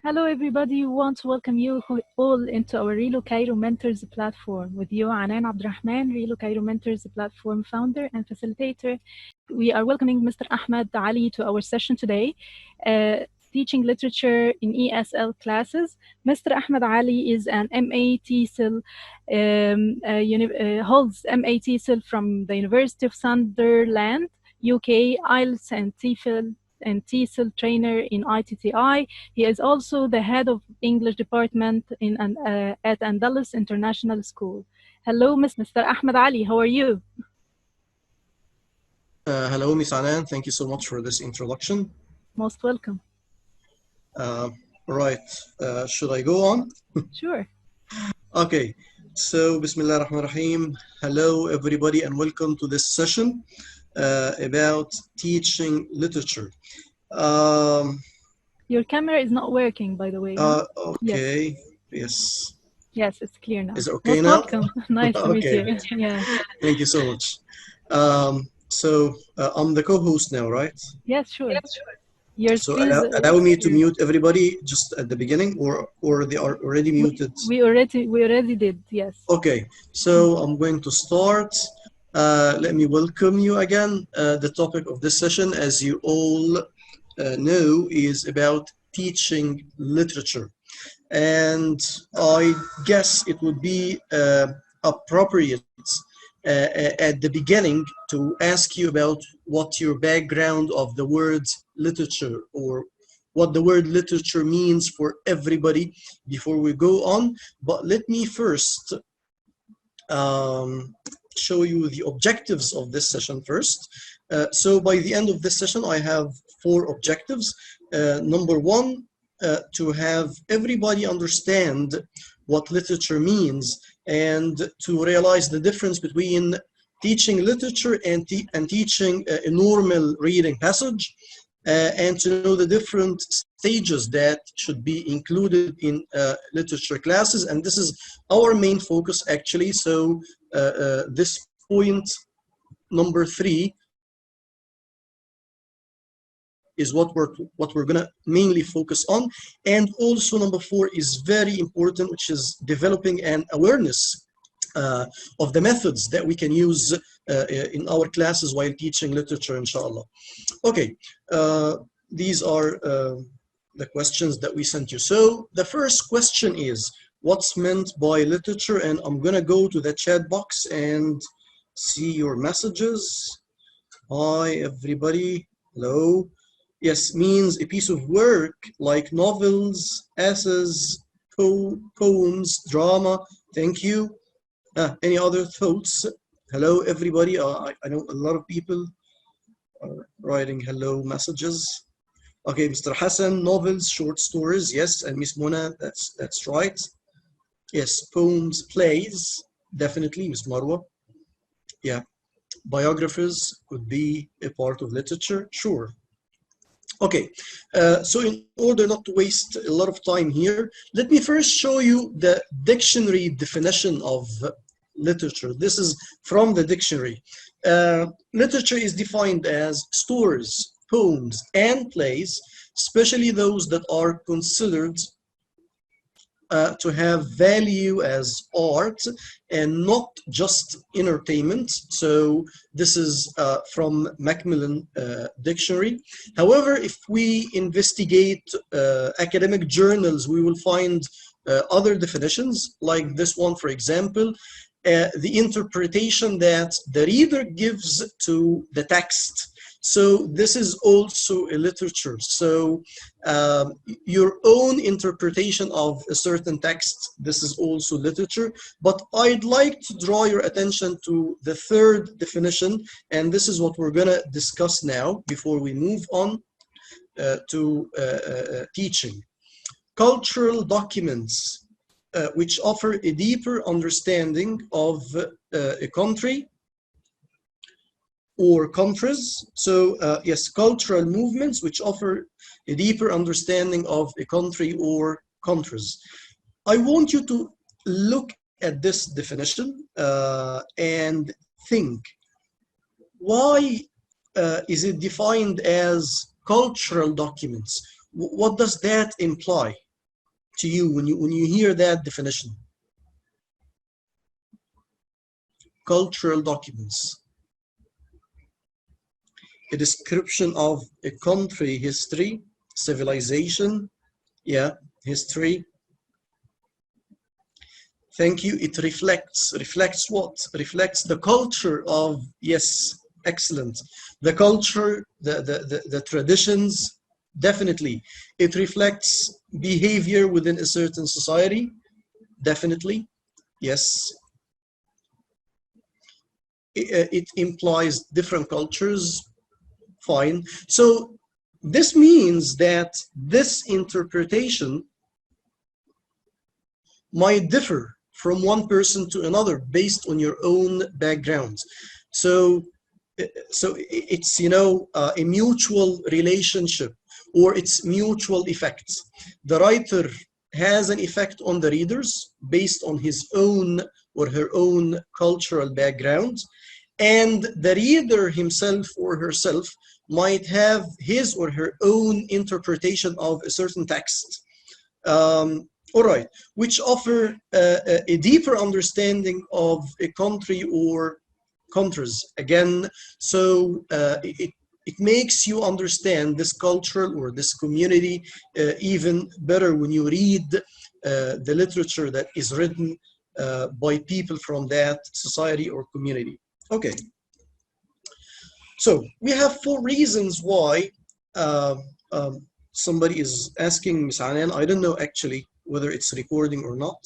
Hello, everybody. We want to welcome you all into our Relo Cairo Mentors platform with you, Anan A Rahman, Relo Cairo Mentors platform founder and facilitator. We are welcoming Mr. Ahmed Ali to our session today, teaching literature in ESL classes. Mr. Ahmed Ali is an MA TESOL, holds MA TESOL from the University of Sunderland, UK, IELTS and TESOL trainer in ITTI. He is also the head of English department at Andalus International School. Hello, Mr. Ahmed Ali. How are you? Hello, Ms.Anan. Thank you so much for this introduction. Most welcome. Right. Should I go on? Sure. Okay. So, Bismillah ar-Rahman ar-Rahim. Hello, everybody, and welcome to this session about teaching literature. Your camera is not working, by the way. Okay. Yes. Yes, it's clear now. Is it okay Most now? welcome. Nice to meet you. Yeah. Thank you so much. So I'm the co-host now, right? Yes, sure. Your So screen allow me to mute everybody just at the beginning, or they are already muted? We already did, yes. Okay, so I'm going to start. Let me welcome you again. The topic of this session, as you all know, is about teaching literature. And I guess it would be appropriate at the beginning to ask you about what your background of the word literature, or what the word literature means for everybody before we go on. But let me first show you the objectives of this session first. So by the end of this session, I have 4 objectives. Number 1, to have everybody understand what literature means, and to realize the difference between teaching literature and teaching a normal reading passage, and to know the different stages that should be included in literature classes. And this is our main focus, actually. So this point number 3 is what we're gonna mainly focus on. And also number 4 is very important, which is developing an awareness of the methods that we can use in our classes while teaching literature, inshallah. Okay, these are the questions that we sent you. So the first question is, what's meant by literature? And I'm gonna go to the chat box and see your messages. Hi, everybody. Hello. Yes, means a piece of work like novels, essays, poems, drama. Thank you. Any other thoughts? Hello, everybody. I know a lot of people are writing hello messages. Okay, Mr. Hassan, novels, short stories. Yes, and Miss Mona, that's right. Yes, poems, plays, definitely, Miss Marwa. Yeah, biographies could be a part of literature, sure. Okay, so in order not to waste a lot of time here, let me first show you the dictionary definition of literature. This is from the dictionary. Literature is defined as stories, poems, and plays, especially those that are considered to have value as art and not just entertainment. So this is from Macmillan Dictionary. However, if we investigate academic journals, we will find other definitions, like this one, for example, the interpretation that the reader gives to the text. So this is also a literature. So your own interpretation of a certain text, this is also literature. But I'd like to draw your attention to the third definition, and this is what we're gonna discuss now before we move on to teaching. Cultural documents which offer a deeper understanding of a country or countries. So yes, cultural movements which offer a deeper understanding of a country or countries. I want you to look at this definition and think, why is it defined as cultural documents? What does that imply? to you when you hear that definition? Cultural documents. A description of a country history, civilization, yeah, history. Thank you. It reflects what? Reflects the culture of, yes, excellent. The culture, the traditions, definitely. It reflects behavior within a certain society, definitely, yes. It implies different cultures, fine. So this means that this interpretation might differ from one person to another based on your own background. So it's, you know, a mutual relationship, or it's mutual effects. The writer has an effect on the readers based on his own or her own cultural background, and the reader himself or herself might have his or her own interpretation of a certain text. All right, which offer a deeper understanding of a country or countries. Again, so it makes you understand this culture or this community even better when you read the literature that is written by people from that society or community. Okay. So we have 4 reasons why somebody is asking Ms.Anan. I don't know actually whether it's recording or not.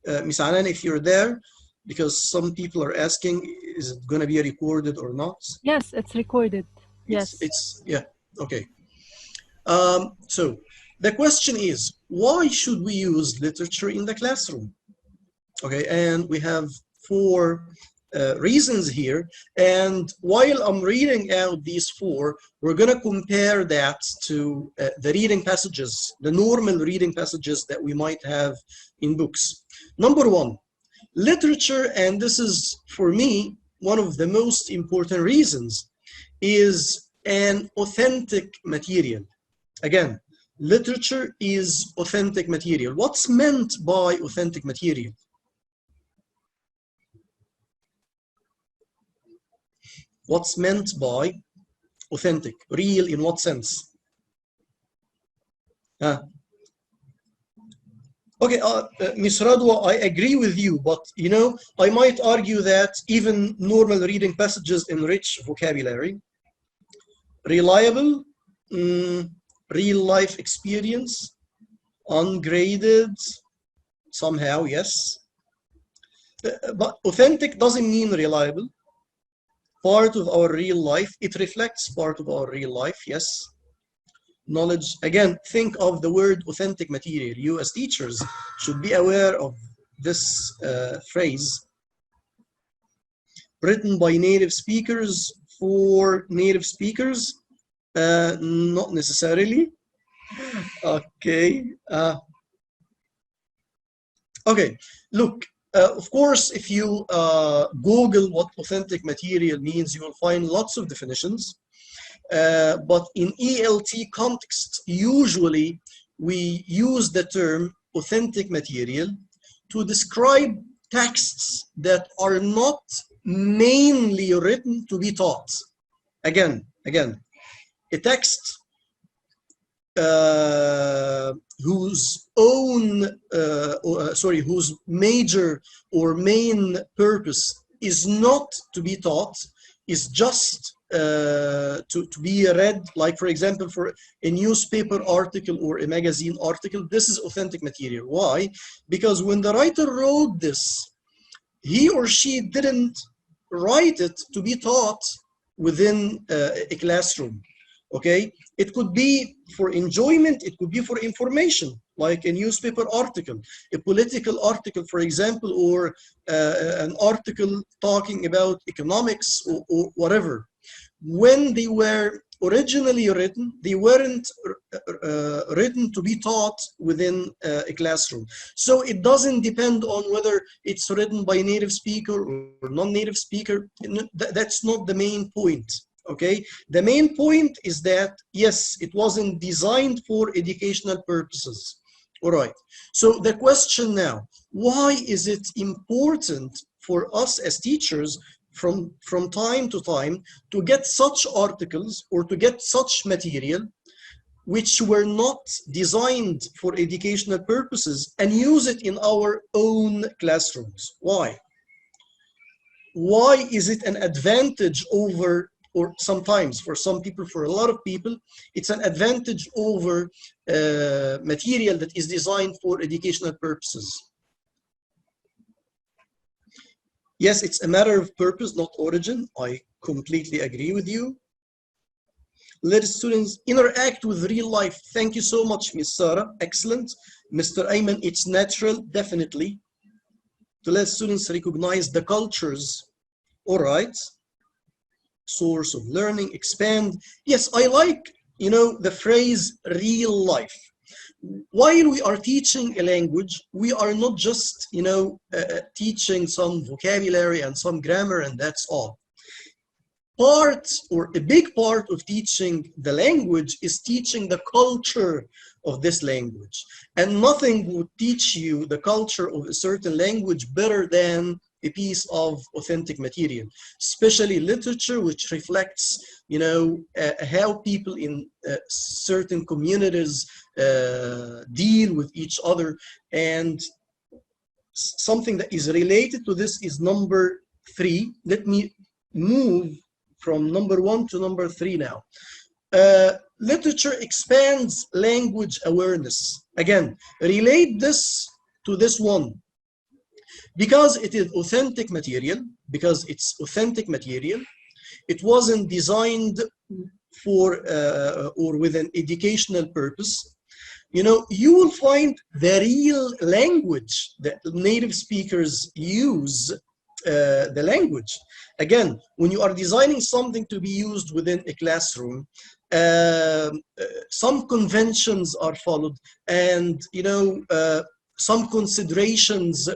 Ms.Anan, if you're there, because some people are asking, is it going to be recorded or not? Yes, it's recorded. Yes. It's yeah, okay. So the question is, why should we use literature in the classroom? Okay, and we have 4 reasons here, and while I'm reading out these 4, we're going to compare that to the reading passages, the normal reading passages that we might have in books. Number 1, literature, and this is for me one of the most important reasons, is an authentic material. Again, literature is authentic material. What's meant by authentic material? What's meant by authentic? Real in what sense? Okay, Ms. Radwa, I agree with you, but you know, I might argue that even normal reading passages enrich vocabulary. Reliable, real life experience, ungraded, somehow, yes. But authentic doesn't mean reliable. Part of our real life, it reflects part of our real life, yes. Knowledge, again, think of the word authentic material. You as teachers should be aware of this phrase. Written by native speakers for native speakers, not necessarily. Okay. Okay, look, of course, if you Google what authentic material means, you will find lots of definitions. But in ELT context, usually we use the term authentic material to describe texts that are not mainly written to be taught. Again, a text whose major or main purpose is not to be taught, is just to be read, like for example, for a newspaper article or a magazine article. This is authentic material. Why? Because when the writer wrote this, he or she didn't write it to be taught within a classroom. Okay, it could be for enjoyment, it could be for information, like a newspaper article, a political article, for example, or an article talking about economics or whatever. When they were originally written, they weren't written to be taught within a classroom. So it doesn't depend on whether it's written by a native speaker or non-native speaker. That's not the main point. Okay, the main point is that yes, it wasn't designed for educational purposes. All right, so the question now, why is it important for us as teachers from time to time to get such articles or to get such material which were not designed for educational purposes and use it in our own classrooms? Why? Why is it an advantage over, or sometimes for some people, for a lot of people, it's an advantage over material that is designed for educational purposes? Yes, it's a matter of purpose, not origin. I completely agree with you. Let students interact with real life. Thank you so much, Ms. Sarah. Excellent. Mr. Ayman, it's natural, definitely, to let students recognize the cultures. All right. Source of learning, expand. Yes, I like, the phrase real life. While we are teaching a language, we are not just, teaching some vocabulary and some grammar and that's all. Part, or a big part of teaching the language is teaching the culture of this language. And nothing would teach you the culture of a certain language better than a piece of authentic material, especially literature, which reflects, how people in certain communities deal with each other. And something that is related to this is number 3. Let me move from number 1 to number 3 now. Literature expands language awareness. Again, relate this to this one. Because it is authentic material, it wasn't designed for or with an educational purpose. You will find the real language that native speakers use, the language. Again, when you are designing something to be used within a classroom, some conventions are followed, and some considerations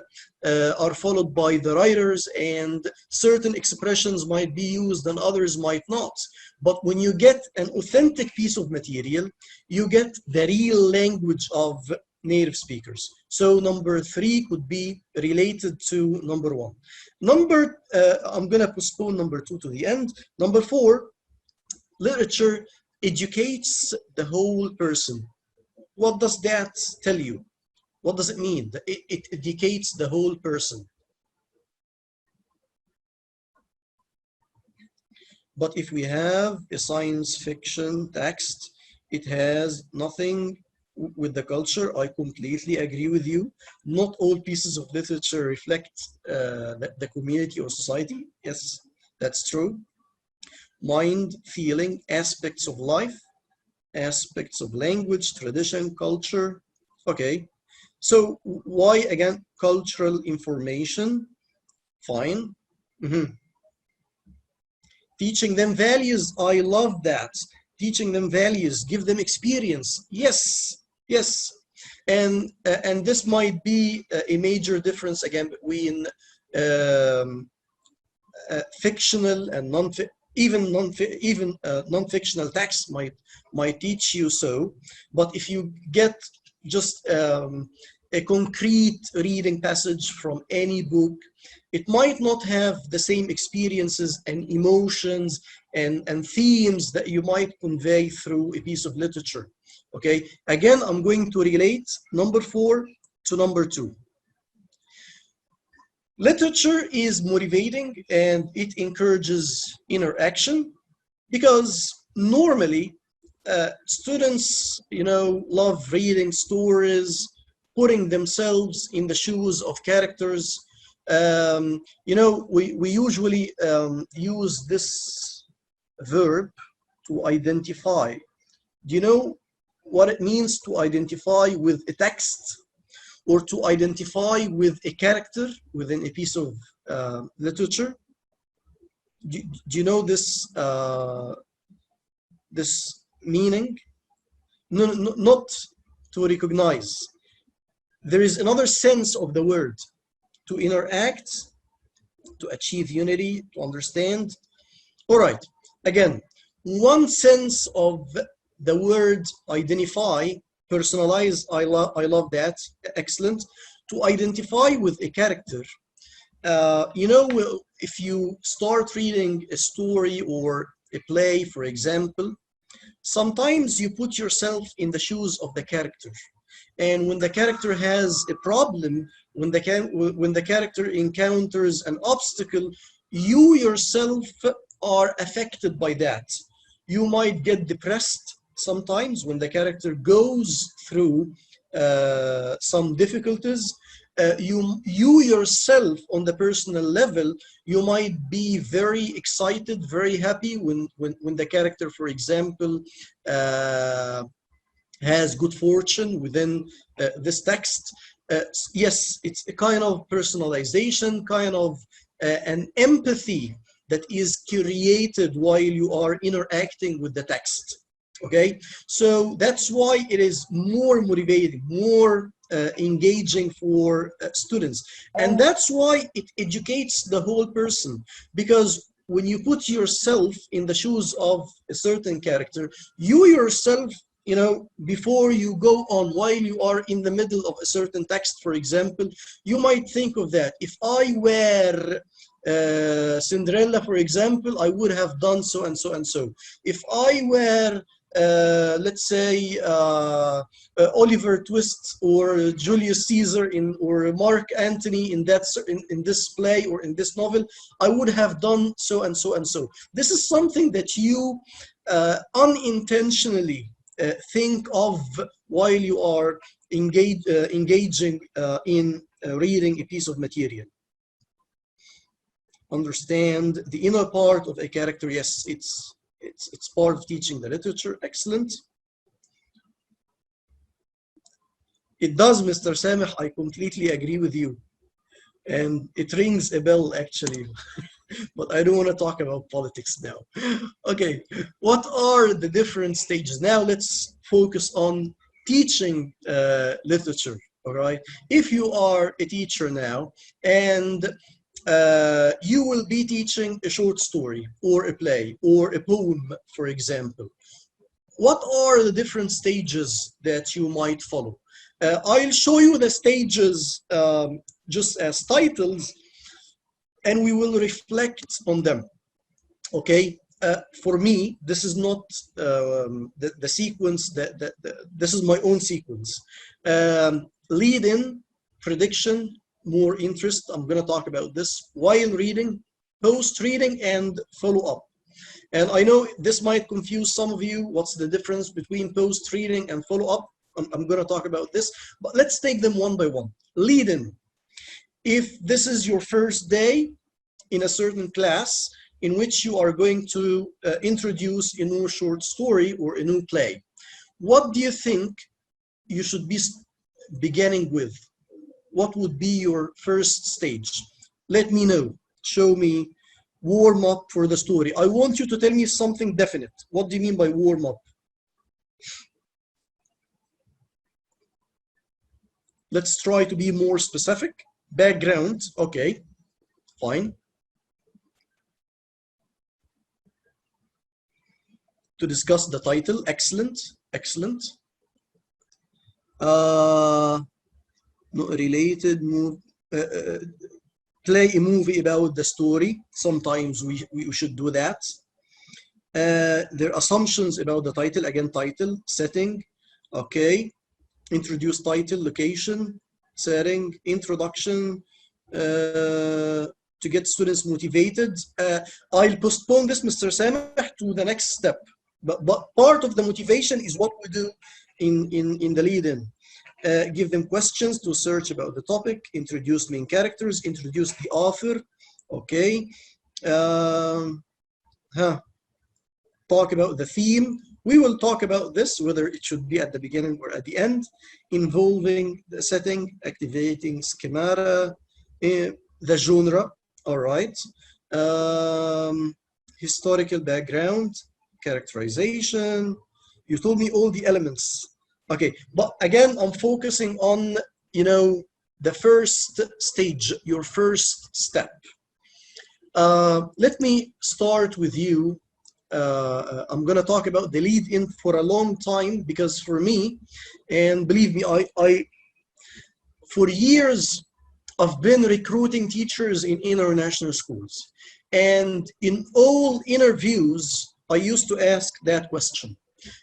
are followed by the writers, and certain expressions might be used and others might not. But when you get an authentic piece of material, you get the real language of native speakers. So number 3 could be related to number 1. I'm going to postpone number 2 to the end. Number 4, literature educates the whole person. What does that tell you? What does it mean? It educates the whole person. But if we have a science fiction text, it has nothing with the culture. I completely agree with you. Not all pieces of literature reflect the community or society. Yes, that's true. Mind, feeling, aspects of life, aspects of language, tradition, culture. Okay. So why, again, cultural information? Fine. Teaching them values. I love that. Teaching them values, give them experience. Yes, yes. And this might be a major difference, again, between fictional and non-fictional text might teach you so. But if you get just a concrete reading passage from any book, it might not have the same experiences and emotions and themes that you might convey through a piece of literature. Okay, again, I'm going to relate number 4 to number 2. Literature is motivating and it encourages interaction, because normally students, love reading stories, putting themselves in the shoes of characters. We usually use this verb to identify. Do you know what it means to identify with a text, or to identify with a character within a piece of literature? Do you know this this meaning? No, not to recognize. There is another sense of the word: to interact, to achieve unity, to understand. All right. again, one sense of the word identify, personalize, I love that, excellent. To identify with a character. You know, if you start reading a story or a play, for example, sometimes you put yourself in the shoes of the character. And when the character has a problem, when the character encounters an obstacle, you yourself are affected by that. You might get depressed sometimes when the character goes through some difficulties. You yourself, on the personal level, you might be very excited, very happy when the character, for example, has good fortune within this text. Yes, it's a kind of personalization, kind of an empathy that is created while you are interacting with the text. Okay, so that's why it is more motivating, more engaging for students. And that's why it educates the whole person, because when you put yourself in the shoes of a certain character, you yourself, you know, before you go on, while you are in the middle of a certain text, for example, you might think of that. If I were Cinderella, for example, I would have done so and so and so. If I were let's say Oliver Twist or Julius Caesar or Mark Antony in this play or in this novel, I would have done so and so and so. This is something that you unintentionally think of while you are engaging in reading a piece of material. Understand the inner part of a character. Yes, it's part of teaching the literature. Excellent. It does, Mr. Samih. I completely agree with you. And it rings a bell, actually. But I don't want to talk about politics now. Okay, what are the different stages? Now let's focus on teaching literature, all right? If you are a teacher now and you will be teaching a short story or a play or a poem, for example, what are the different stages that you might follow? I'll show you the stages just as titles, and we will reflect on them. Okay, for me, this is not the sequence this is my own sequence. Lead in, prediction, more interest. I'm going to talk about this while reading, post reading, and follow up. And I know this might confuse some of you. What's the difference between post reading and follow up? I'm going to talk about this, but let's take them one by one. Lead in. If this is your first day in a certain class in which you are going to introduce a new short story or a new play, what do you think you should be beginning with? What would be your first stage? Let me know. Show me. Warm up for the story. I want you to tell me something definite. What do you mean by warm up? Let's try to be more specific. Background. Okay, fine. To discuss the title. Excellent, excellent. Not related. Play a movie about the story. Sometimes we should do that. There are assumptions about the title. Again, title, setting. Okay. Introduce title, location, setting, introduction, to get students motivated. I'll postpone this, Mr. Sameh, to the next step. But part of the motivation is what we do in the lead-in. Give them questions to search about the topic, introduce main characters, introduce the author, okay. Talk about the theme. We will talk about this, whether it should be at the beginning or at the end, involving the setting, activating schemata, the genre, all right. Historical background, characterization. You told me all the elements. Okay, but again, I'm focusing on, you know, the first stage, your first step. Let me start with you I'm gonna talk about the lead in for a long time, because for me, and believe me, I for years I've been recruiting teachers in international schools, and in all interviews I used to ask that question.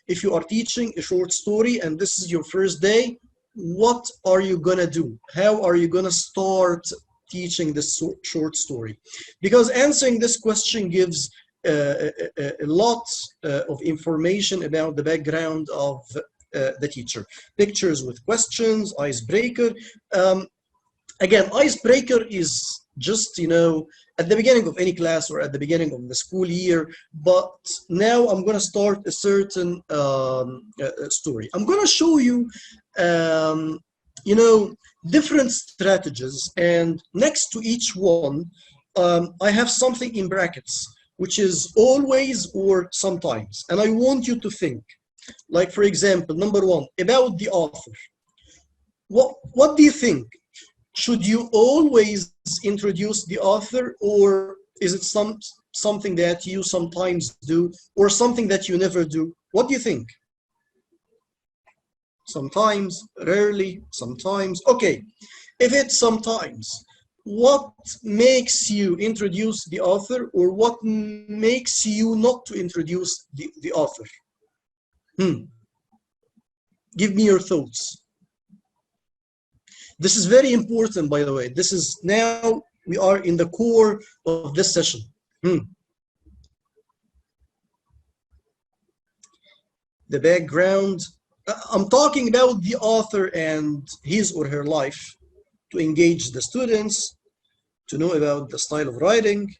If you are teaching a short story and this is your first day, what are you gonna do? How are you gonna start teaching this short story? Because answering this question gives a lot of information about the background of the teacher. Pictures with questions, icebreaker. Again, icebreaker is just, you know, at the beginning of any class or at the beginning of the school year, but now I'm going to start a certain story. I'm going to show you, you know, different strategies, and next to each one, I have something in brackets, which is always or sometimes, and I want you to think. Like, for example, number one, about the author. What do you think? Should you always introduce the author, or is it something that you sometimes do, or something that you never do? What do you think? Sometimes, rarely, sometimes. Okay, if it's sometimes, what makes you introduce the author, or what makes you not to introduce the author? Give me your thoughts. This is very important, by the way. This is now, we are in the core of this session. The background. I'm talking about the author and his or her life, to engage the students, to know about the style of writing.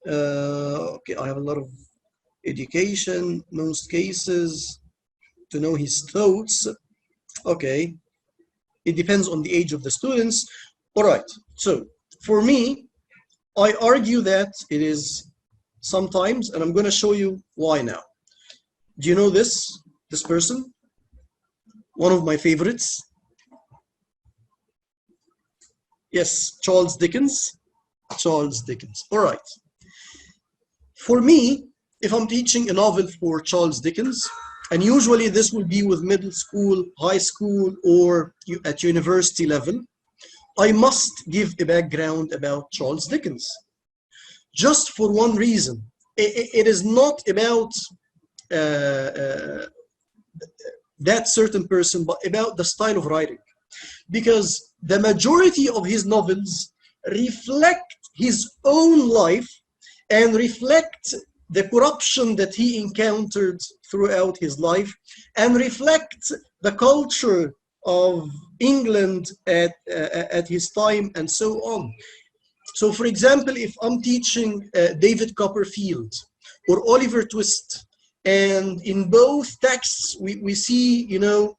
Okay, I have a lot of education, most cases, to know his thoughts. Okay. It depends on the age of the students. All right, so for me, I argue that it is sometimes, and I'm going to show you why now. Do you know this person? One of my favorites. Yes, Charles Dickens. Charles Dickens. All right. For me, if I'm teaching a novel for Charles Dickens, and usually this will be with middle school, high school, or at university level, I must give a background about Charles Dickens. Just for one reason. It is not about that certain person, but about the style of writing. Because the majority of his novels reflect his own life and reflect the corruption that he encountered throughout his life, and reflect the culture of England at his time, and so on. So, for example, if I'm teaching David Copperfield or Oliver Twist, and in both texts we see, you know,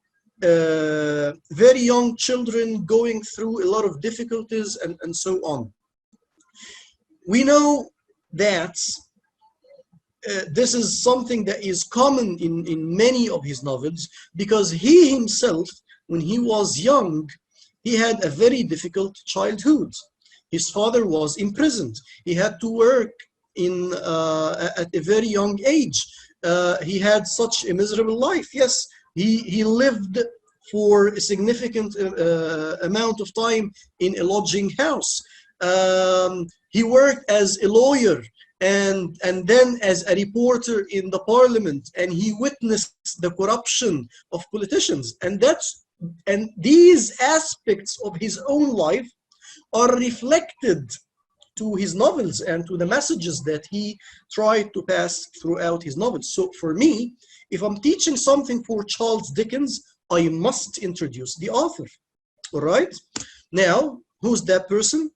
very young children going through a lot of difficulties and so on. We know that this is something that is common in many of his novels, because he himself, when he was young, he had a very difficult childhood. His father was imprisoned. He had to work at a very young age. He had such a miserable life. Yes, he lived for a significant amount of time in a lodging house. He worked as a lawyer and then as a reporter in the parliament, and he witnessed the corruption of politicians. And these aspects of his own life are reflected to his novels and to the messages that he tried to pass throughout his novels. So for me, if I'm teaching something for Charles Dickens, I must introduce the author. All right? Now, who's that person?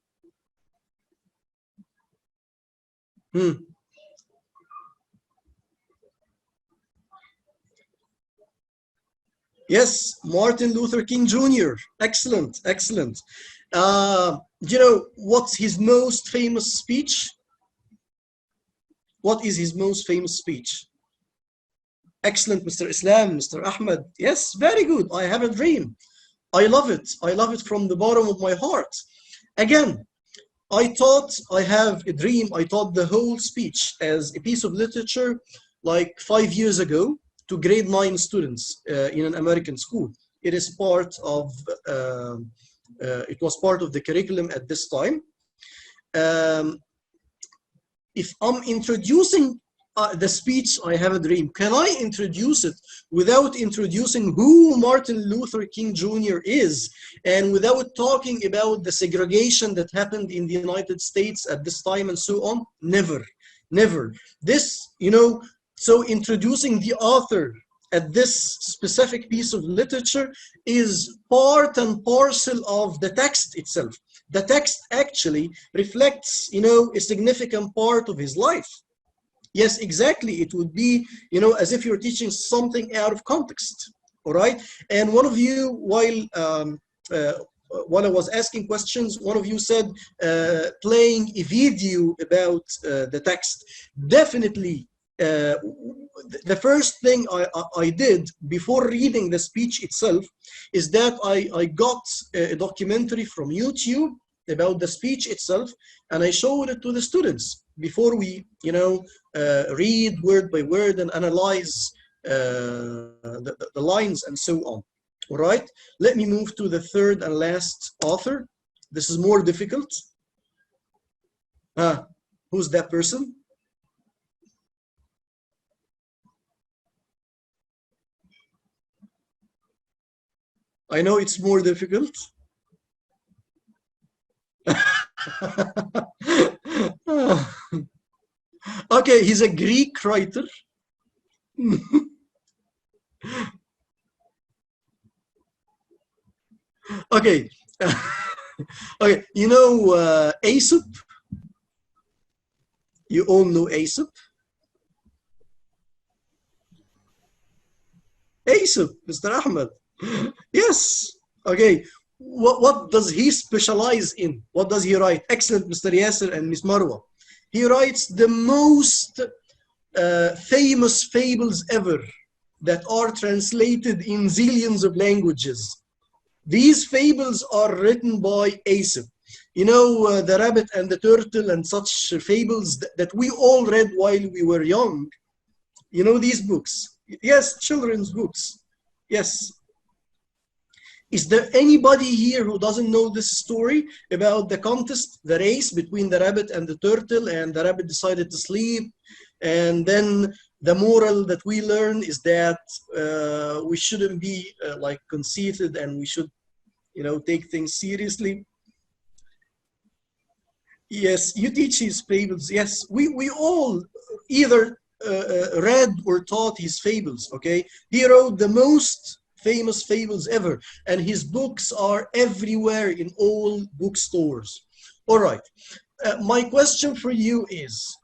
Yes, Martin Luther King Jr. Excellent, excellent. Do you know what's his most famous speech? What is his most famous speech? Excellent, Mr. Islam, Mr. Ahmed. Yes, very good. I have a dream. I love it. I love it from the bottom of my heart. Again, I have a dream. I taught the whole speech as a piece of literature like 5 years ago to grade 9 students in an American school. It is part of, it was part of the curriculum at this time. If I'm introducing the speech, I have a dream, can I introduce it without introducing who Martin Luther King Jr. is, and without talking about the segregation that happened in the United States at this time and so on? Never, never. This, you know, so introducing the author at this specific piece of literature is part and parcel of the text itself. The text actually reflects, you know, a significant part of his life. Yes, exactly. It would be, you know, as if you're teaching something out of context. All right. And one of you, while I was asking questions, one of you said playing a video about the text. Definitely. The first thing I did before reading the speech itself is that I got a documentary from YouTube about the speech itself, and I showed it to the students before we, you know, read word by word and analyze the lines and so on. All right, let me move to the third and last author. This is more difficult. Who's that person? I know it's more difficult. Okay, he's a Greek writer. Okay. Okay, you know Aesop? You all know Aesop? Aesop, Mr. Ahmed. Yes. Okay. What does he specialize in? What does he write? Excellent, Mr. Yasser and Ms. Marwa. He writes the most famous fables ever that are translated in zillions of languages. These fables are written by Aesop. You know, the rabbit and the turtle and such fables that we all read while we were young. You know these books? Yes, children's books. Yes. Is there anybody here who doesn't know this story about the contest, the race between the rabbit and the turtle, and the rabbit decided to sleep? And then the moral that we learn is that we shouldn't be like conceited, and we should, you know, take things seriously. Yes, you teach his fables. Yes, we all either read or taught his fables, okay? He wrote the most famous fables ever, and his books are everywhere in all bookstores. All right, my question for you is,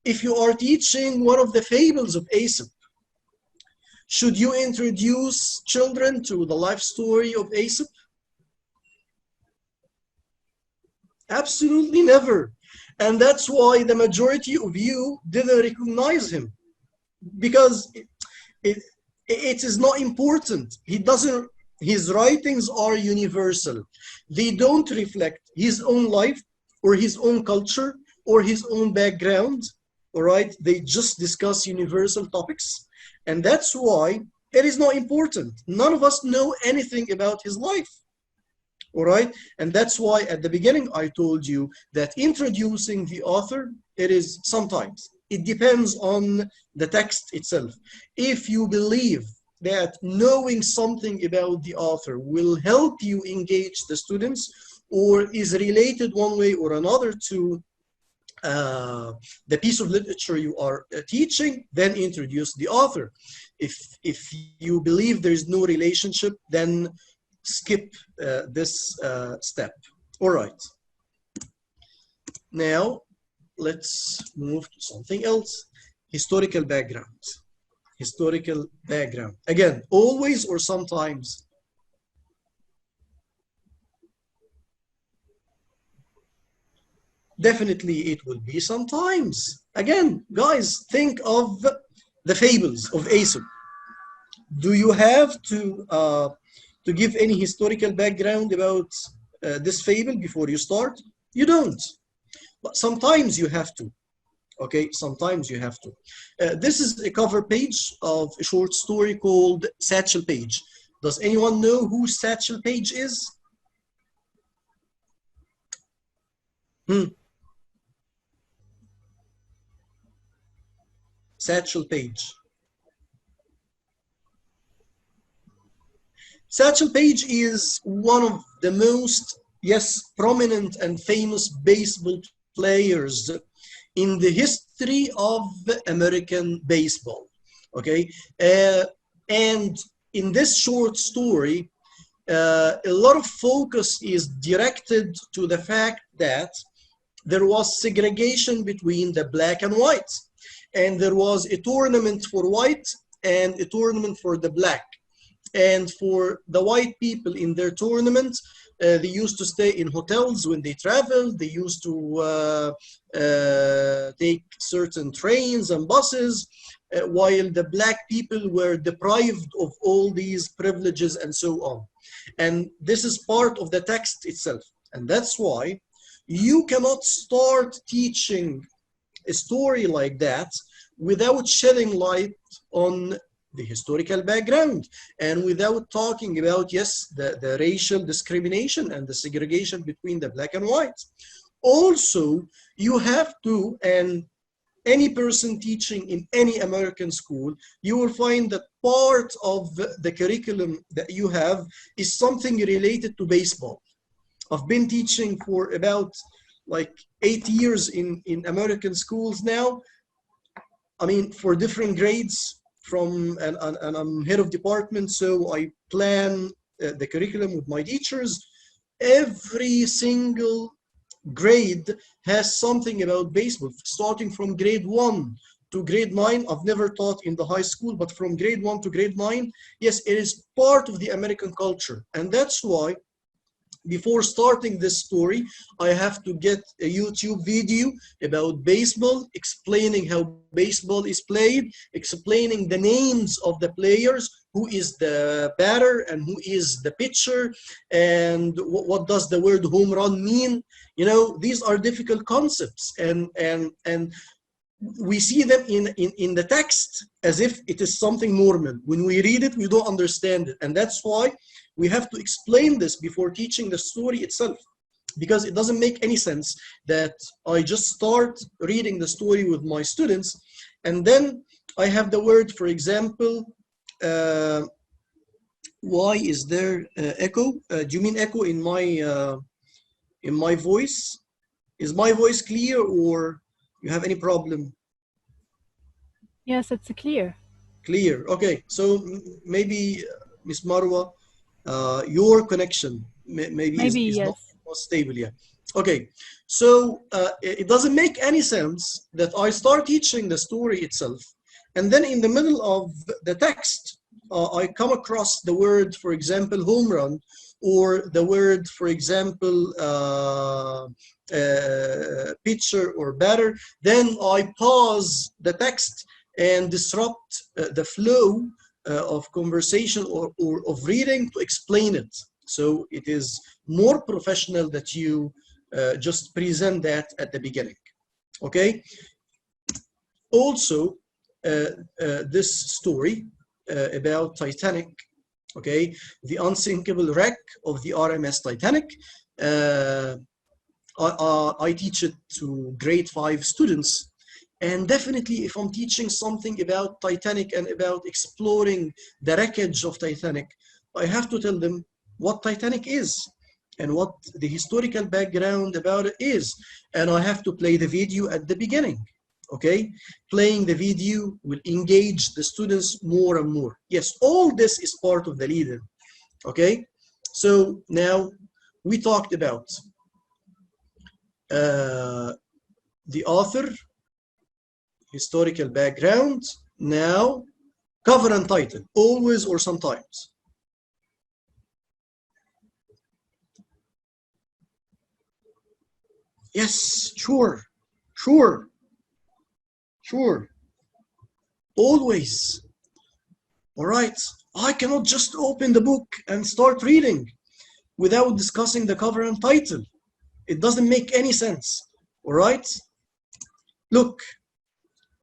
if you are teaching one of the fables of Aesop, should you introduce children to the life story of Aesop? Absolutely never. And that's why the majority of you didn't recognize him, because it is not important. He doesn't, his writings are universal. They don't reflect his own life or his own culture or his own background. All right, they just discuss universal topics, and that's why it is not important. None of us know anything about his life. All right, and that's why at the beginning I told you that introducing the author, it is sometimes, it depends on the text itself. If you believe that knowing something about the author will help you engage the students, or is related one way or another to the piece of literature you are teaching, then introduce the author. If you believe there is no relationship, then skip this step. All right. Now, let's move to something else. Historical background. Historical background. Again, always or sometimes? Definitely it will be sometimes. Again, guys, think of the fables of Aesop. Do you have to give any historical background about this fable before you start? You don't. But sometimes you have to. Okay, sometimes you have to. This is a cover page of a short story called Satchel Paige. Does anyone know who Satchel Paige is? Satchel Paige. Satchel Paige is one of the most, yes, prominent and famous baseball players in the history of American baseball. Okay, and in this short story, a lot of focus is directed to the fact that there was segregation between the black and white, and there was a tournament for white and a tournament for the black. And for the white people in their tournament, they used to stay in hotels when they traveled. They used to take certain trains and buses, while the black people were deprived of all these privileges and so on. And this is part of the text itself. And that's why you cannot start teaching a story like that without shedding light on the historical background and without talking about, yes, the racial discrimination and the segregation between the black and white. Also, you have to, and any person teaching in any American school, you will find that part of the curriculum that you have is something related to baseball. I've been teaching for about like 8 years in American schools now. I mean, for different grades, and I'm head of department, so I plan the curriculum with my teachers. Every single grade has something about baseball, starting from grade 1 to grade 9. I've never taught in the high school, but from grade 1 to grade 9, yes, it is part of the American culture. And that's why before starting this story, I have to get a YouTube video about baseball, explaining how baseball is played, explaining the names of the players, who is the batter and who is the pitcher, and what does the word home run mean. You know, these are difficult concepts, and we see them in the text as if it is something normal. When we read it, we don't understand it. And that's why we have to explain this before teaching the story itself, because it doesn't make any sense that I just start reading the story with my students and then I have the word, for example, why is there echo? Do you mean echo in my voice? Is my voice clear, or you have any problem? Yes, it's clear. Clear. Okay. So maybe Miss Marwa, your connection maybe is yes. not stable yet. Okay. So it doesn't make any sense that I start teaching the story itself, and then in the middle of the text, I come across the word, for example, home run, or the word, for example, pitcher or batter. Then I pause the text and disrupt the flow of conversation or of reading to explain it. So it is more professional that you just present that at the beginning. Okay. Also, this story about Titanic, okay, the unsinkable wreck of the RMS Titanic. I teach it to grade 5 students. And definitely, if I'm teaching something about Titanic and about exploring the wreckage of Titanic, I have to tell them what Titanic is and what the historical background about it is. And I have to play the video at the beginning. Okay, playing the video will engage the students more and more. Yes, all this is part of the lead-in. Okay, so now we talked about the author, historical background. Now, cover and title, always or sometimes. Yes, sure, sure. Sure. Always. All right. I cannot just open the book and start reading without discussing the cover and title. It doesn't make any sense. All right? Look,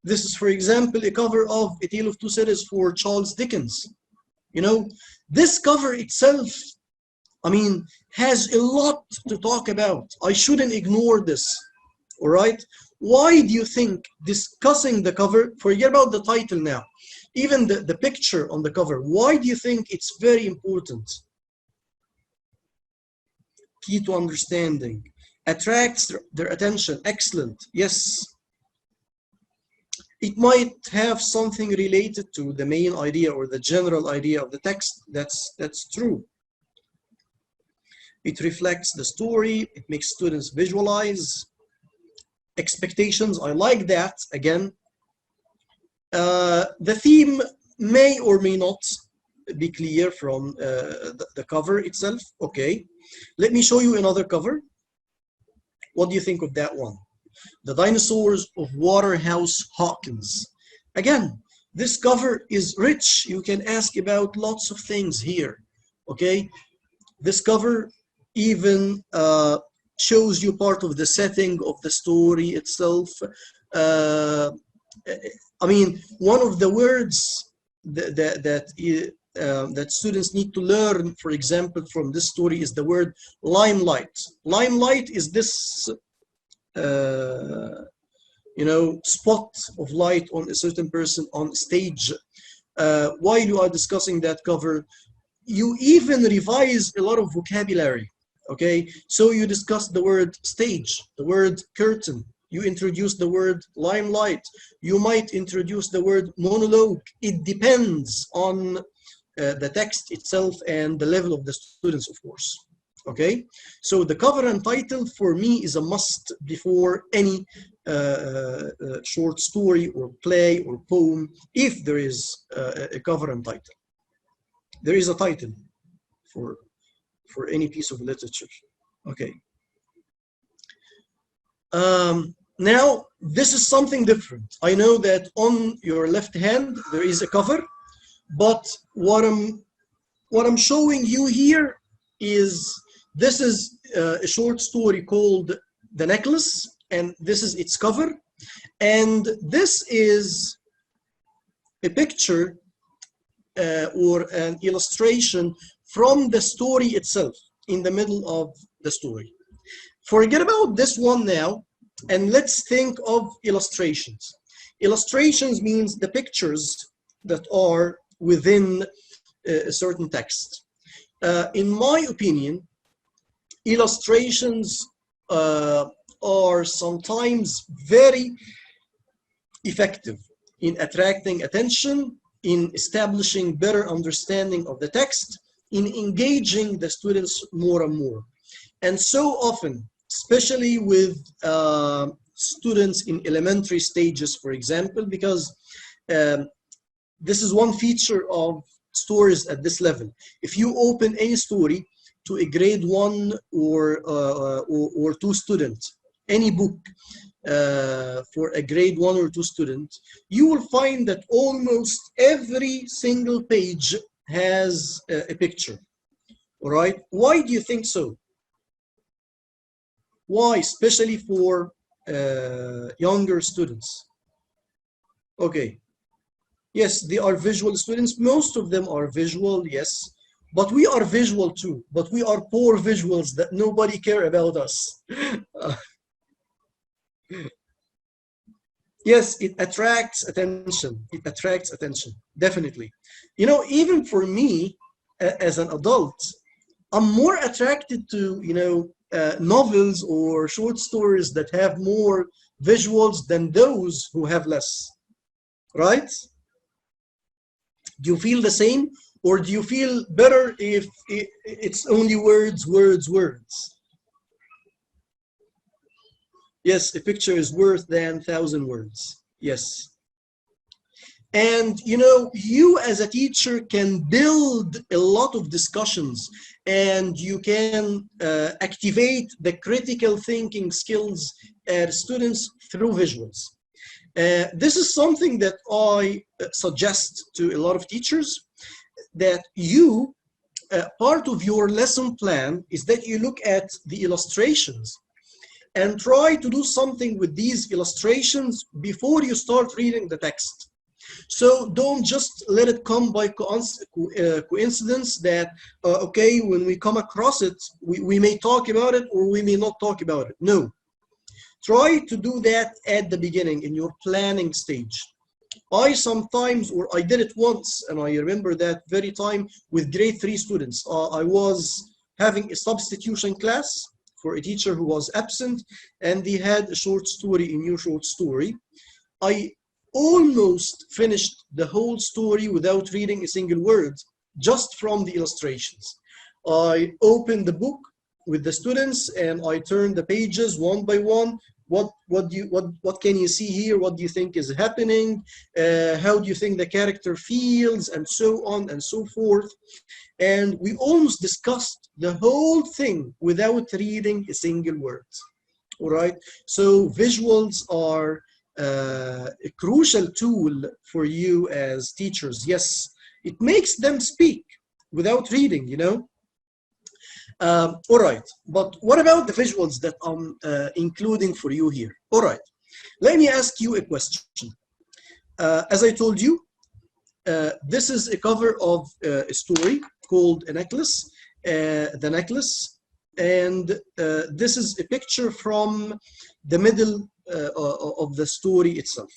this is, for example, a cover of A Tale of Two Cities for Charles Dickens. You know, this cover itself, I mean, has a lot to talk about. I shouldn't ignore this. All right? Why do you think discussing the cover, forget about the title now, even the picture on the cover, why do you think it's very important? Key to understanding. Attracts their attention. Excellent. Yes. It might have something related to the main idea or the general idea of the text. That's true. It reflects the story. It makes students visualize. Expectations, I like that. Again, the theme may or may not be clear from the cover itself. Okay, let me show you another cover. What do you think of that one? The Dinosaurs of Waterhouse, Hawkins. Again, this cover is rich. You can ask about lots of things here. Okay, this cover even shows you part of the setting of the story itself. I mean, one of the words that students need to learn, for example, from this story is the word limelight. Limelight is this, you know, spot of light on a certain person on stage. While you are discussing that cover, you even revise a lot of vocabulary. Okay, so you discuss the word stage, the word curtain, you introduce the word limelight, you might introduce the word monologue. It depends on the text itself and the level of the students, of course. Okay, so the cover and title for me is a must before any short story or play or poem, if there is a cover and title. There is a title for any piece of literature. Okay. Now, this is something different. I know that on your left hand, there is a cover, but what I'm showing you here is, this is a short story called The Necklace, and this is its cover. And this is a picture or an illustration from the story itself, in the middle of the story. Forget about this one now, and let's think of illustrations. Illustrations means the pictures that are within a certain text. In my opinion, illustrations are sometimes very effective in attracting attention, in establishing better understanding of the text, in engaging the students more and more. And so often, especially with students in elementary stages, for example, because this is one feature of stories at this level. If you open any story to a grade 1 or 2 student, any book for a grade 1 or 2 student, you will find that almost every single page has a picture. All right, why do you think so? Why, especially for younger students? Okay, yes, they are visual students. Most of them are visual, yes, but we are visual too, but we are poor visuals that nobody care about us. Yes, it attracts attention. It attracts attention, definitely. You know, even for me, as an adult, I'm more attracted to, you know, novels or short stories that have more visuals than those who have less, right? Do you feel the same? Or do you feel better if it's only words, words, words? Yes, a picture is worth than 1,000 words. Yes. And you know, you as a teacher can build a lot of discussions, and you can activate the critical thinking skills at students through visuals. This is something that I suggest to a lot of teachers, that you, part of your lesson plan is that you look at the illustrations and try to do something with these illustrations before you start reading the text. So don't just let it come by coincidence that, okay, when we come across it, we may talk about it or we may not talk about it. No. Try to do that at the beginning in your planning stage. I sometimes, or I did it once, and I remember that very time with grade 3 students. I was having a substitution class for a teacher who was absent, and they had a short story, a new short story. I almost finished the whole story without reading a single word, just from the illustrations. I opened the book with the students and I turned the pages one by one. What can you see here? What do you think is happening? How do you think the character feels? And so on and so forth. And we almost discussed the whole thing without reading a single word. All right. So visuals are a crucial tool for you as teachers. Yes, it makes them speak without reading, you know. All right, but what about the visuals that I'm including for you here? All right, let me ask you a question. As I told you, this is a cover of a story called A Necklace, The Necklace, and this is a picture from the middle of the story itself.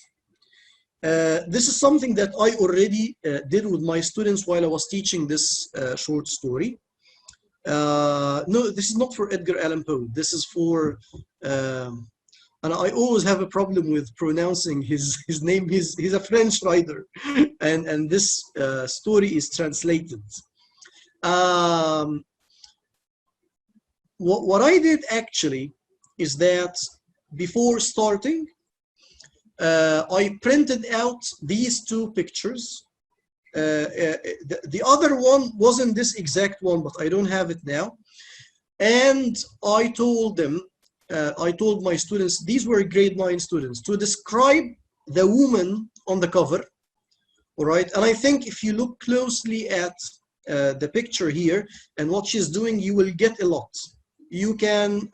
This is something that I already did with my students while I was teaching this short story. No, this is not for Edgar Allan Poe. This is for, and I always have a problem with pronouncing his name. He's a French writer, and this story is translated. What I did actually is that before starting, I printed out these two pictures. The other one wasn't this exact one, but I don't have it now. And I told them, I told my students, these were grade 9 students, to describe the woman on the cover. All right. And I think if you look closely at the picture here and what she's doing, you will get a lot. You can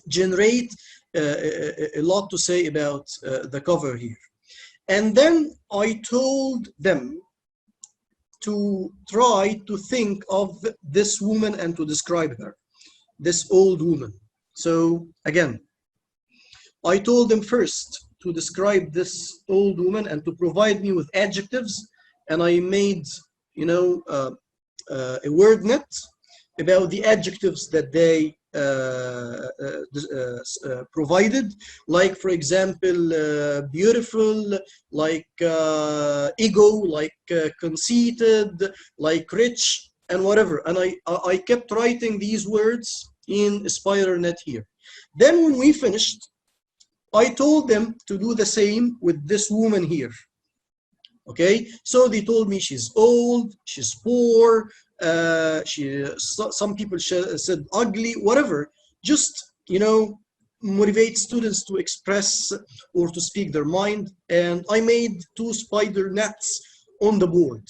generate a lot to say about the cover here. And then I told them to try to think of this woman and to describe her, this old woman. So again, I told them first to describe this old woman and to provide me with adjectives. And I made, you know, a word net about the adjectives that they provided, like for example beautiful, like ego, like conceited, like rich, and whatever. And I kept writing these words in a spiral net here. Then when we finished, I told them to do the same with this woman here. Okay, so they told me she's old, she's poor, some people said ugly, whatever. Just, you know, motivate students to express or to speak their mind. And I made 2 spider nets on the board.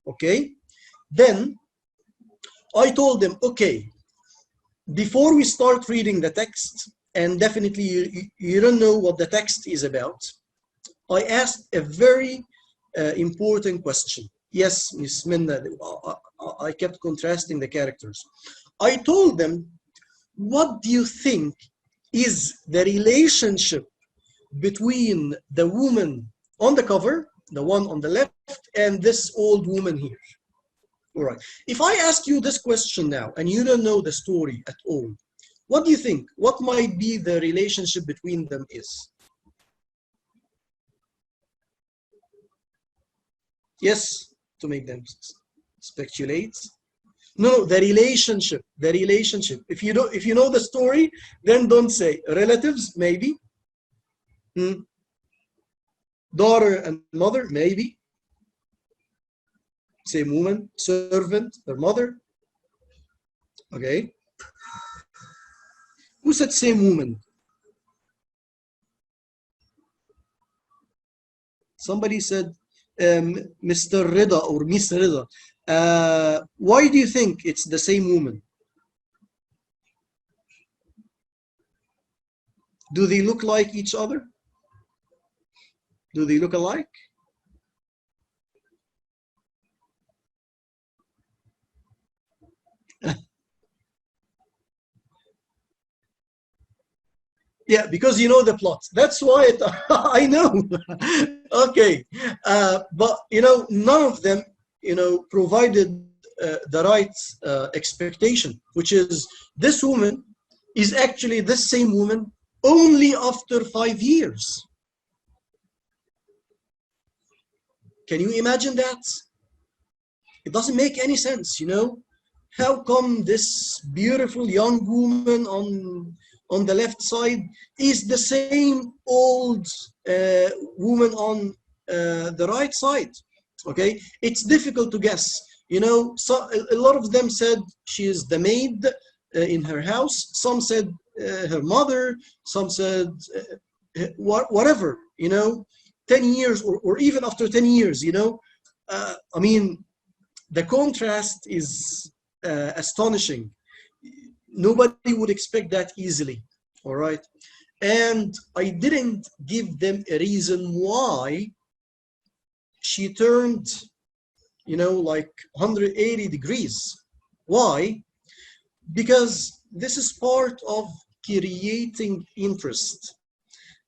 Okay, then I told them, okay, before we start reading the text, and definitely you don't know what the text is about, I asked a very important question. Yes, Ms. Minna, I kept contrasting the characters. I told them, what do you think is the relationship between the woman on the cover, the one on the left, and this old woman here? All right. If I ask you this question now and you don't know the story at all, what do you think? What might be the relationship between them is? Yes, to make them speculate. No, the relationship. The relationship. If you know the story, then don't say relatives. Maybe. Daughter and mother. Maybe. Same woman. Servant. Their mother. Okay. Who said same woman? Somebody said Mr. Reda or Miss Reda. Why do you think it's the same woman? Do they look like each other? Do they look alike? Yeah, because you know the plot. That's why I know. Okay, but you know, none of them, you know, provided the right expectation, which is this woman is actually the same woman only after 5 years. Can you imagine that? It doesn't make any sense, you know. How come this beautiful young woman on the left side is the same old woman on the right side? Okay, it's difficult to guess. You know, so a lot of them said she is the maid in her house. Some said her mother. Some said whatever. You know, 10 years or even after 10 years. You know, I mean, the contrast is astonishing. Nobody would expect that easily, all right? And I didn't give them a reason why she turned, you know, like 180 degrees. Why? Because this is part of creating interest.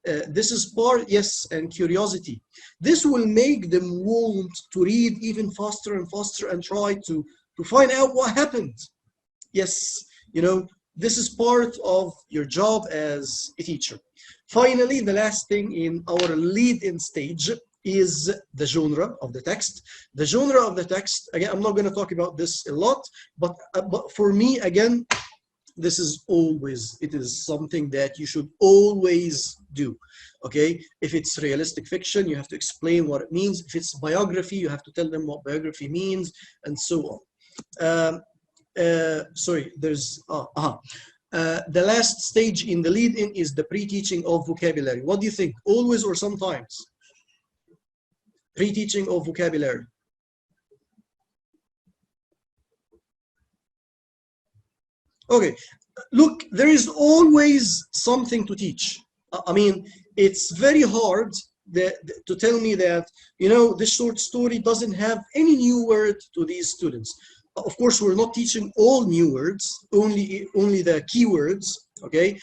This is part, yes, and curiosity. This will make them want to read even faster and faster and try to find out what happened. Yes, you know, this is part of your job as a teacher. Finally, the last thing in our lead-in stage is the genre of the text. The genre of the text, again, I'm not going to talk about this a lot, but for me, again, this is always, it is something that you should always do. Okay, if it's realistic fiction, you have to explain what it means. If it's biography, you have to tell them what biography means, and so on. Sorry, there's the last stage in the lead-in is the pre-teaching of vocabulary. What do you think? Always or sometimes? Pre-teaching of vocabulary. Okay, look, there is always something to teach. I mean, it's very hard to tell me that, you know, this short story doesn't have any new word to these students. Of course, we're not teaching all new words, only the keywords, okay?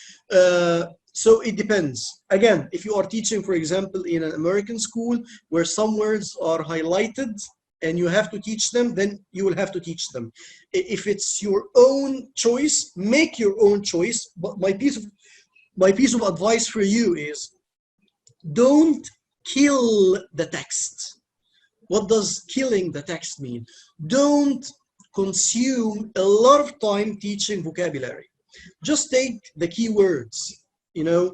So it depends. Again, if you are teaching, for example, in an American school where some words are highlighted and you have to teach them, then you will have to teach them. If it's your own choice, make your own choice. But my piece of advice for you is don't kill the text. What does killing the text mean? Don't consume a lot of time teaching vocabulary. Just take the key words, you know,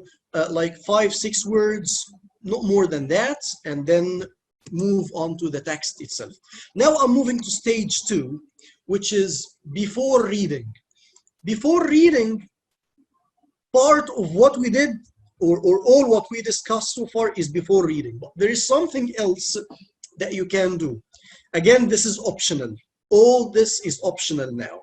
like 5-6 words, not more than that, and then move on to the text itself. Now I'm moving to stage 2, which is before reading. Before reading, part of what we did, or all what we discussed so far is before reading. But there is something else that you can do. Again, this is optional. All this is optional now.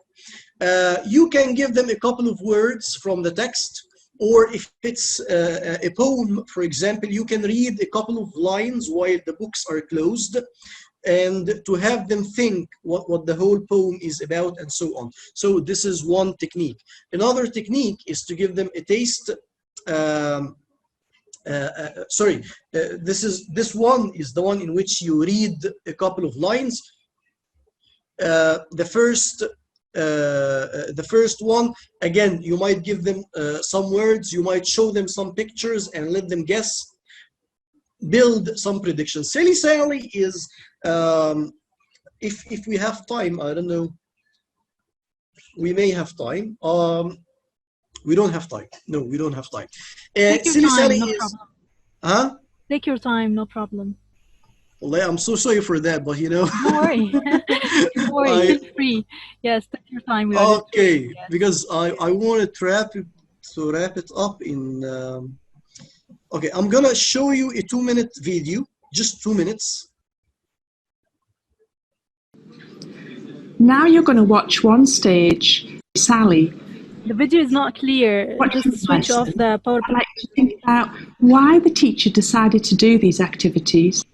You can give them a couple of words from the text, or if it's a poem, for example, you can read a couple of lines while the books are closed, and to have them think what the whole poem is about, and so on. So this is one technique. Another technique is to give them a taste. This one is the one in which you read a couple of lines. The first one, again, you might give them some words, you might show them some pictures and let them guess, build some predictions. Silly Sally is, if we have time, I don't know, we may have time. We don't have time. No, we don't have time. Silly Sally no is, problem. Huh? Take your time, no problem. Well, I'm so sorry for that, but you know. Don't worry. Don't worry. Feel free. Yes, take your time. We are okay, yes. Because I wanted to wrap it up in. Okay, I'm gonna show you a 2-minute video, just 2 minutes. Now you're going to watch one stage, Sally, The video is not clear. Watching Just switch off lesson, the PowerPoint. I'd like to think about why the teacher decided to do these activities.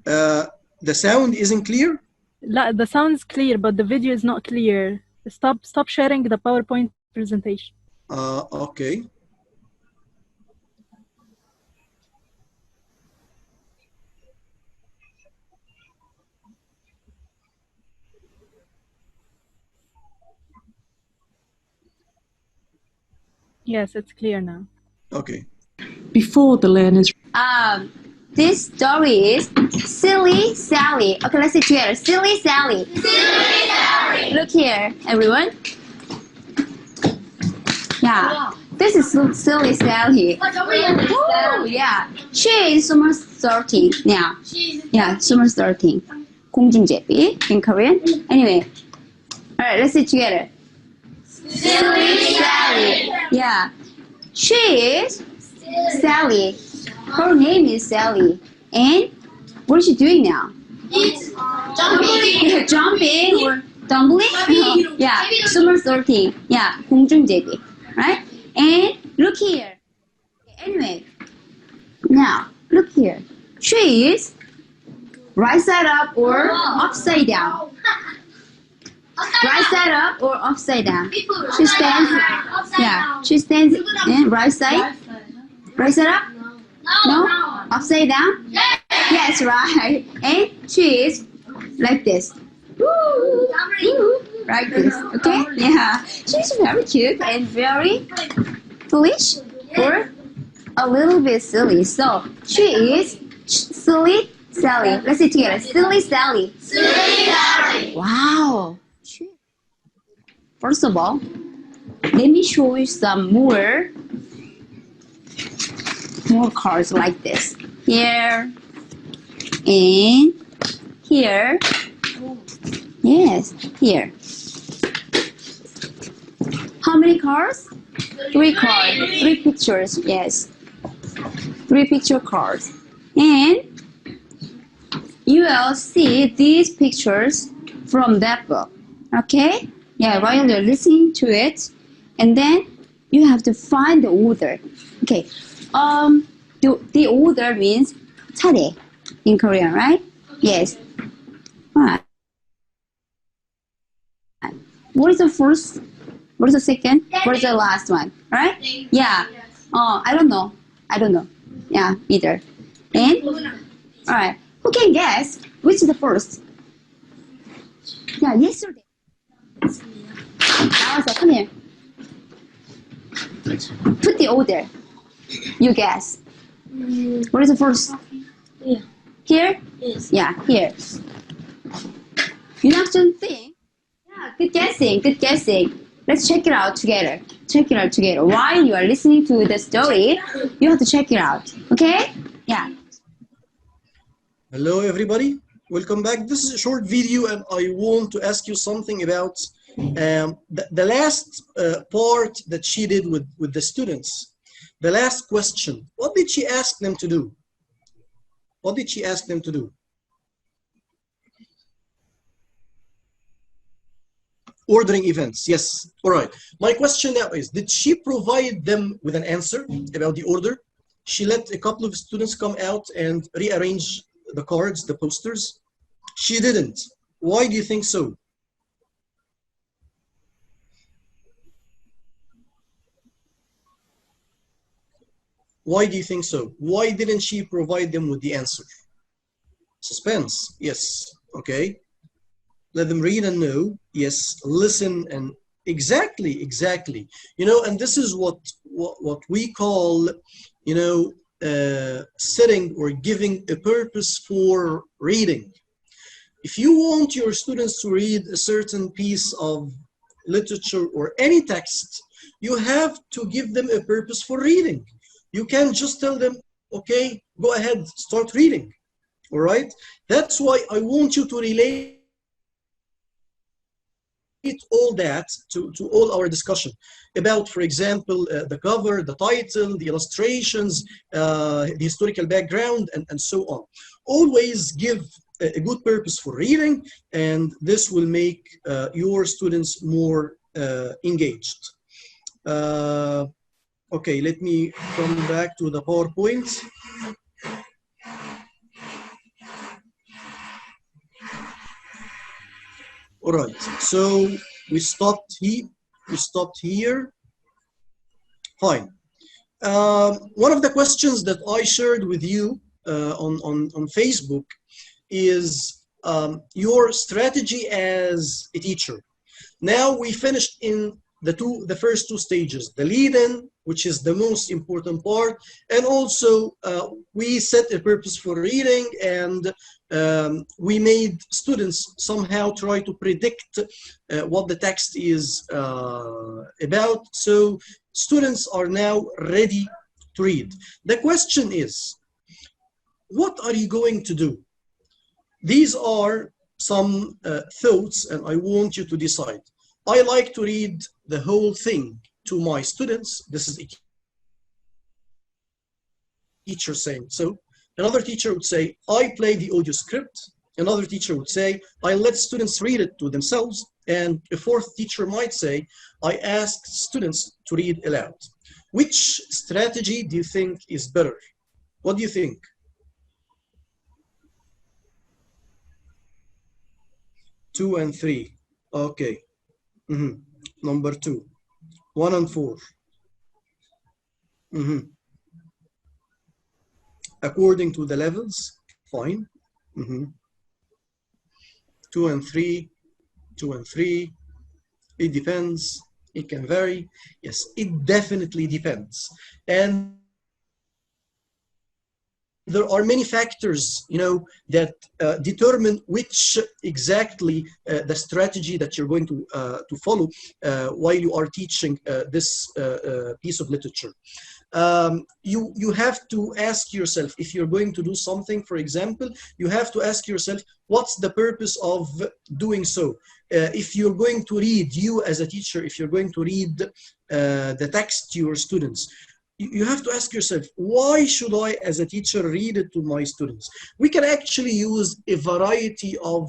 The sound isn't clear? The sound is clear, but the video is not clear. Stop sharing the PowerPoint presentation. Okay. Yes, it's clear now. Okay. Before the learners. This story is Silly Sally. Okay, let's say together. Silly Sally. Silly Sally. Look here, everyone. Yeah, this is Silly Sally. Oh, yeah. She is summer 13 now. Yeah, summer 13. 공중제비 in Korean. Anyway, all right, let's say together. Silly Sally. Yeah, she is Sally. Her name is Sally. And what is she doing now? It's jumping. Jumping or tumbling? No. Yeah, summer 13. Yeah, 공중제비. Right? And look here. Anyway, now look here. She is right side up or upside down. Right side up or upside down. She stands. Yeah, she stands in right side. Right side up? No? Upside down? Yes, right. And she is like this. Like this. Okay? Yeah. She's very cute and very foolish or a little bit silly. So she is Silly Sally. Let's say it together. Silly Sally. Silly Sally. Wow. First of all, let me show you some more cards like this. Here and here. Yes, here. How many cards? 3 cards. 3 pictures. Yes. 3 picture cards. And you will see these pictures from that book. Okay? Yeah, while you're listening to it, and then you have to find the order. Okay. The order means 차례 in Korean, right? Yes. Alright. What is the first? What is the second? What is the last one? Right? Yeah. I don't know. Yeah, either. And alright. Who can guess which is the first? Yeah, yesterday. Now, come here. Put the order. You guess. What is the first? Yeah. Here? Yes. Yeah, here. 윤학준 thing. Yeah, good guessing, good guessing. Let's check it out together. Check it out together. While you are listening to the story, you have to check it out. Okay? Yeah. Hello, everybody. Welcome back. This is a short video, and I want to ask you something about the last part that she did with the students. The last question. What did she ask them to do? What did she ask them to do? Ordering events. Yes. All right. My question now is, did she provide them with an answer about the order? She let a couple of students come out and rearrange the cards, the posters. She didn't. Why do you think so? Why do you think so? Why didn't she provide them with the answer? Suspense. Yes. Okay. Let them read and know. Yes. Listen and exactly. You know, and this is what we call, you know, setting or giving a purpose for reading. If you want your students to read a certain piece of literature or any text, you have to give them a purpose for reading. You can't just tell them, okay, go ahead, start reading. All right? That's why I want you to relate all that to all our discussion about, for example, the cover, the title, the illustrations, the historical background, and so on. Always give a good purpose for reading, and this will make your students more engaged. Okay, let me come back to the PowerPoint. All right, so we stopped here. Fine. One of the questions that I shared with you on Facebook is your strategy as a teacher. Now we finished in the first two stages, the lead-in, which is the most important part, and also we set a purpose for reading, and we made students somehow try to predict what the text is about. So students are now ready to read. The question is, what are you going to do? These are some thoughts, and I want you to decide. I like to read the whole thing to my students. This is a teacher saying so. Another teacher would say, I play the audio script. Another teacher would say, I let students read it to themselves. And a fourth teacher might say, I ask students to read aloud. Which strategy do you think is better? What do you think? Two and three. Okay. Number two. 1 and 4. According to the levels, fine. 2 and 3. 2 and 3. It depends. It can vary. Yes, it definitely depends. And there are many factors, that determine which exactly the strategy that you're going to follow while you are teaching this piece of literature. You have to ask yourself, if you're going to do something, for example, you have to ask yourself, what's the purpose of doing so? If you're going to read, you as a teacher, if you're going to read the text to your students, you have to ask yourself, why should I, as a teacher, read it to my students? We can actually use a variety of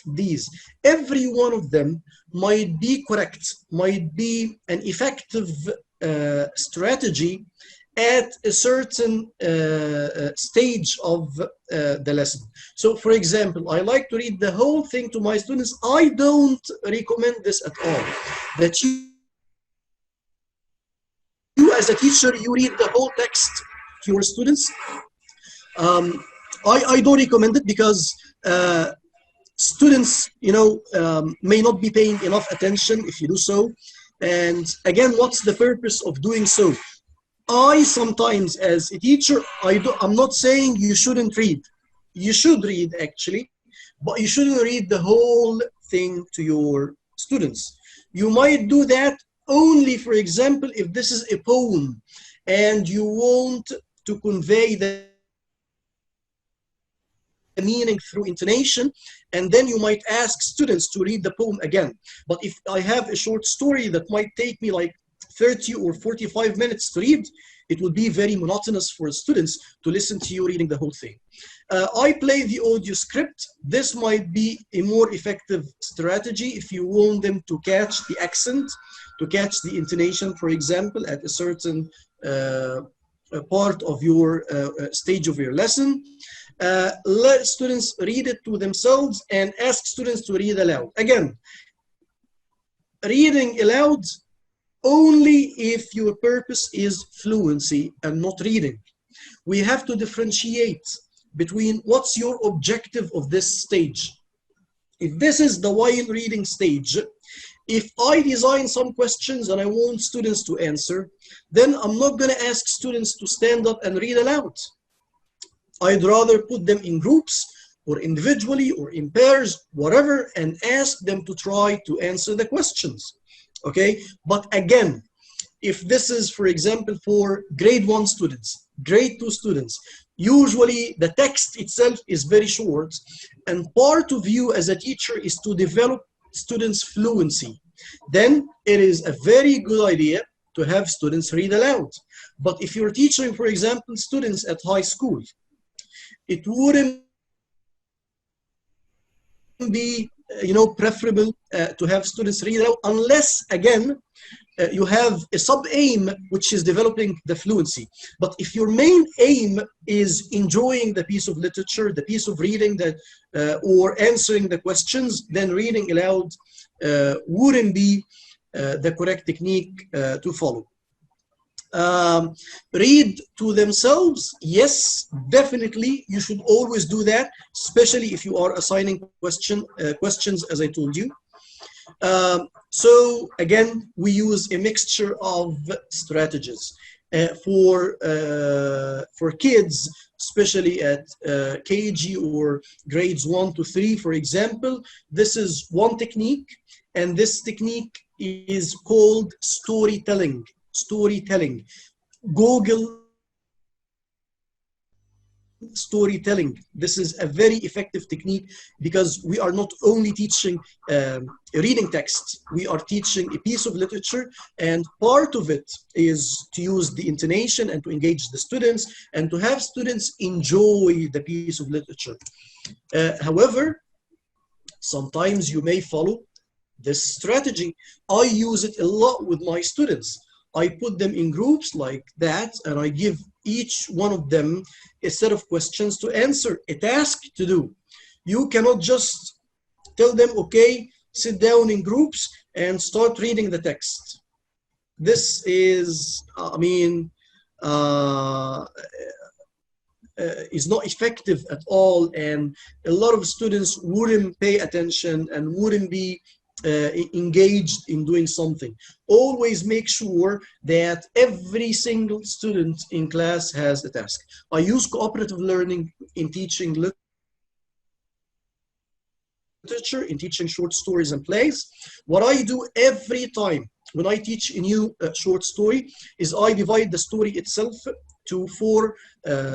these. Every one of them might be correct, might be an effective strategy at a certain stage of the lesson. So, for example, I like to read the whole thing to my students. I don't recommend this at all. That you as a teacher, you read the whole text to your students. I don't recommend it because students, may not be paying enough attention if you do so. And again, what's the purpose of doing so? I sometimes, as a teacher, I'm not saying you shouldn't read. You should read, actually, but you shouldn't read the whole thing to your students. You might do that only, for example, if this is a poem and you want to convey the meaning through intonation, and then you might ask students to read the poem again. But if I have a short story that might take me like 30 or 45 minutes to read, it would be very monotonous for students to listen to you reading the whole thing. I play the audio script. This might be a more effective strategy if you want them to catch the accent, to catch the intonation, for example, at a certain part of your stage of your lesson. Let students read it to themselves and ask students to read aloud. Again, reading aloud only if your purpose is fluency and not reading. We have to differentiate between what's your objective of this stage. If this is the while reading stage, if I design some questions and I want students to answer, then I'm not going to ask students to stand up and read aloud. I'd rather put them in groups or individually or in pairs, whatever, and ask them to try to answer the questions. Okay, but again, if this is, for example, for grade 1 students, grade 2 students, usually the text itself is very short, and part of you as a teacher is to develop students' fluency. Then it is a very good idea to have students read aloud. But if you're teaching, for example, students at high school, it wouldn't be preferable to have students read aloud, unless again you have a sub-aim which is developing the fluency. But if your main aim is enjoying the piece of literature, the piece of reading that or answering the questions, then reading aloud wouldn't be the correct technique to follow. Read to themselves, yes, definitely you should always do that, especially if you are assigning questions, as I told you. So again, we use a mixture of strategies for kids, especially at KG or grades 1 to 3, for example. This is one technique, and this technique is called storytelling. Google storytelling. This is a very effective technique because we are not only teaching reading text, we are teaching a piece of literature, and part of it is to use the intonation and to engage the students and to have students enjoy the piece of literature. However, sometimes you may follow this strategy. I use it a lot with my students. I put them in groups like that, and I give each one of them a set of questions to answer, a task to do. You cannot just tell them, okay, sit down in groups and start reading the text. This is, is not effective at all, and a lot of students wouldn't pay attention and wouldn't be engaged in doing something. Always make sure that every single student in class has a task. I use cooperative learning in teaching literature, in teaching short stories and plays. What I do every time when I teach a new short story is I divide the story itself to 4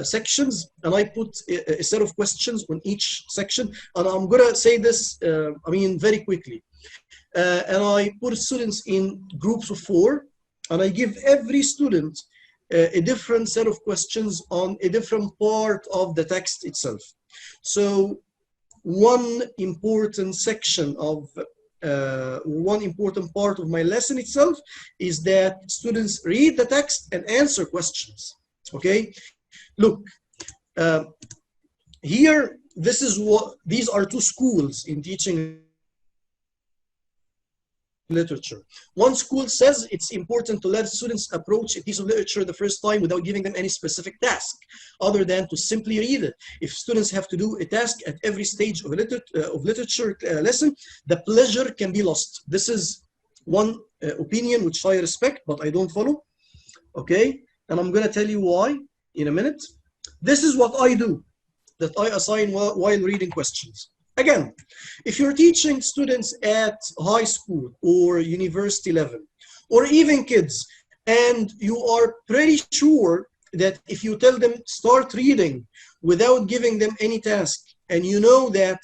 sections, and I put a set of questions on each section. And I'm gonna say this, very quickly. And I put students in groups of 4, and I give every student a different set of questions on a different part of the text itself. So one important section of one important part of my lesson itself is that students read the text and answer questions. Okay, look, here, these are 2 schools in teaching literature. One school says it's important to let students approach a piece of literature the first time without giving them any specific task other than to simply read it. If students have to do a task at every stage of literature lesson, the pleasure can be lost. This is one opinion which I respect, but I don't follow. Okay, and I'm going to tell you why in a minute. This is what I do, that I assign while reading questions. Again, if you're teaching students at high school or university level, or even kids, and you are pretty sure that if you tell them start reading without giving them any task, and you know that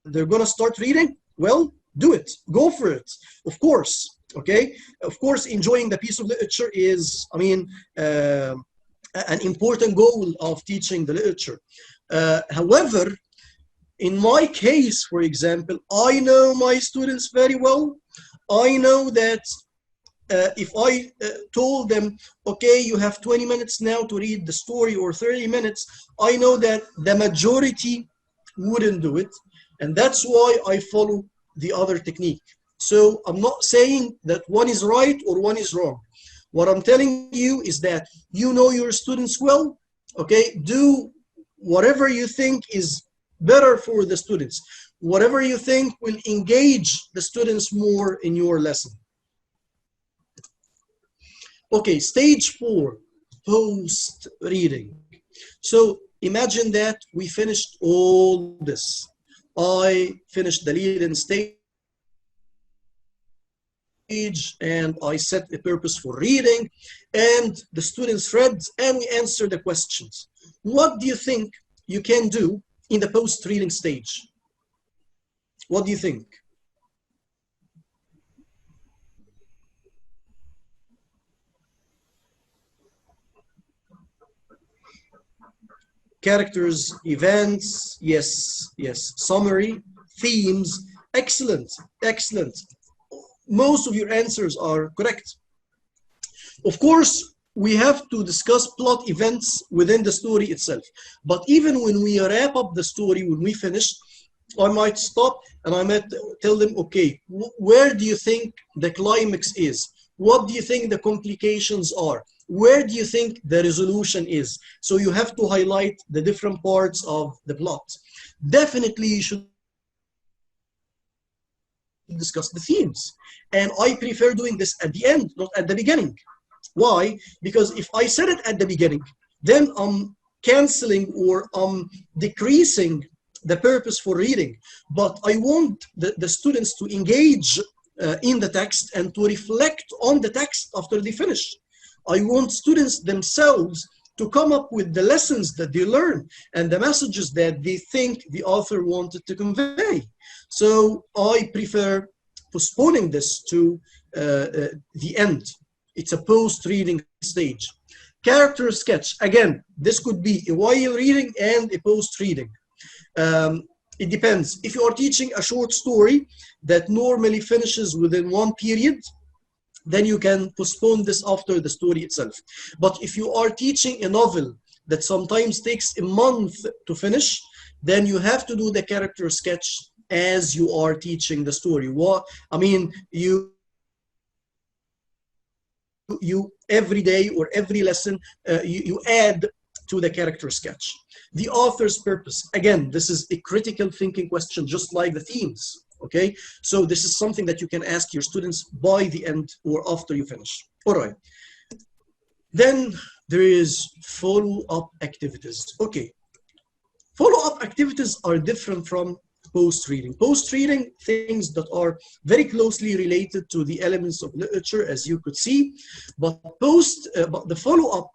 they're going to start reading, well, do it. Go for it. Of course. Okay. Of course, enjoying the piece of literature is, an important goal of teaching the literature. However, in my case, for example, I know my students very well. I know that if I told them, okay, you have 20 minutes now to read the story, or 30 minutes, I know that the majority wouldn't do it. And that's why I follow the other technique. So I'm not saying that one is right or one is wrong. What I'm telling you is that you know your students well, okay? Do whatever you think is better for the students, whatever you think will engage the students more in your lesson. Okay, stage 4, post-reading. So imagine that we finished all this. I finished the lead-in stage, and I set a purpose for reading, and the students read, and we answer the questions. What do you think you can do in the post-reading stage? What do you think? characters, events, yes, yes, summary, themes, excellent, excellent. Most of your answers are correct. Of course, we have to discuss plot events within the story itself. But even when we wrap up the story, when we finish, I might stop and I might tell them, okay, where do you think the climax is? What do you think the complications are? Where do you think the resolution is? So you have to highlight the different parts of the plot. Definitely you should discuss the themes. And I prefer doing this at the end, not at the beginning. Why? Because if I said it at the beginning, then I'm canceling or I'm decreasing the purpose for reading. But I want the students to engage in the text and to reflect on the text after they finish. I want students themselves to come up with the lessons that they learn and the messages that they think the author wanted to convey. So I prefer postponing this to the end. It's a post-reading stage. Character sketch, again, this could be a while reading and a post-reading. It depends. If you are teaching a short story that normally finishes within one period, then you can postpone this after the story itself. But if you are teaching a novel that sometimes takes a month to finish, then you have to do the character sketch as you are teaching the story. What I mean, you every day or every lesson, you add to the character sketch. The author's purpose. Again, this is a critical thinking question, just like the themes. Okay, so this is something that you can ask your students by the end or after you finish. All right. Then there is follow-up activities. Okay, follow-up activities are different from post-reading. Post-reading, things that are very closely related to the elements of literature, as you could see, but the follow-up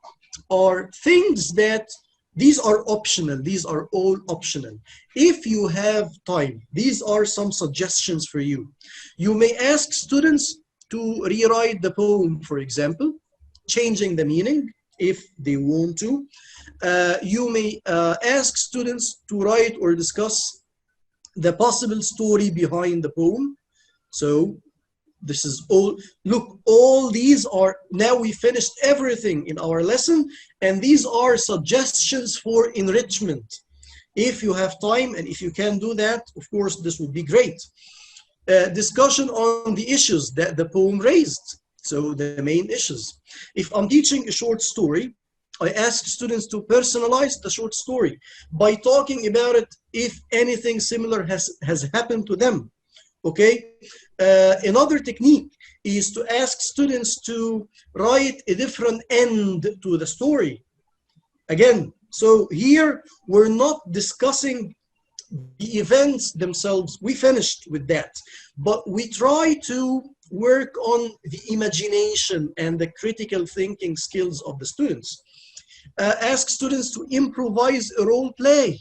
are things that these are optional. These are all optional. If you have time, these are some suggestions for you. You may ask students to rewrite the poem, for example, changing the meaning if they want to. You may ask students to write or discuss the possible story behind the poem. So this is all, look, all these are, now we finished everything in our lesson, and these are suggestions for enrichment. If you have time and if you can do that, of course, this would be great. Discussion on the issues that the poem raised. So the main issues. If I'm teaching a short story, I ask students to personalize the short story by talking about it if anything similar has happened to them. Okay. Another technique is to ask students to write a different end to the story. Again, so here we're not discussing the events themselves. We finished with that, but we try to work on the imagination and the critical thinking skills of the students. Ask students to improvise a role play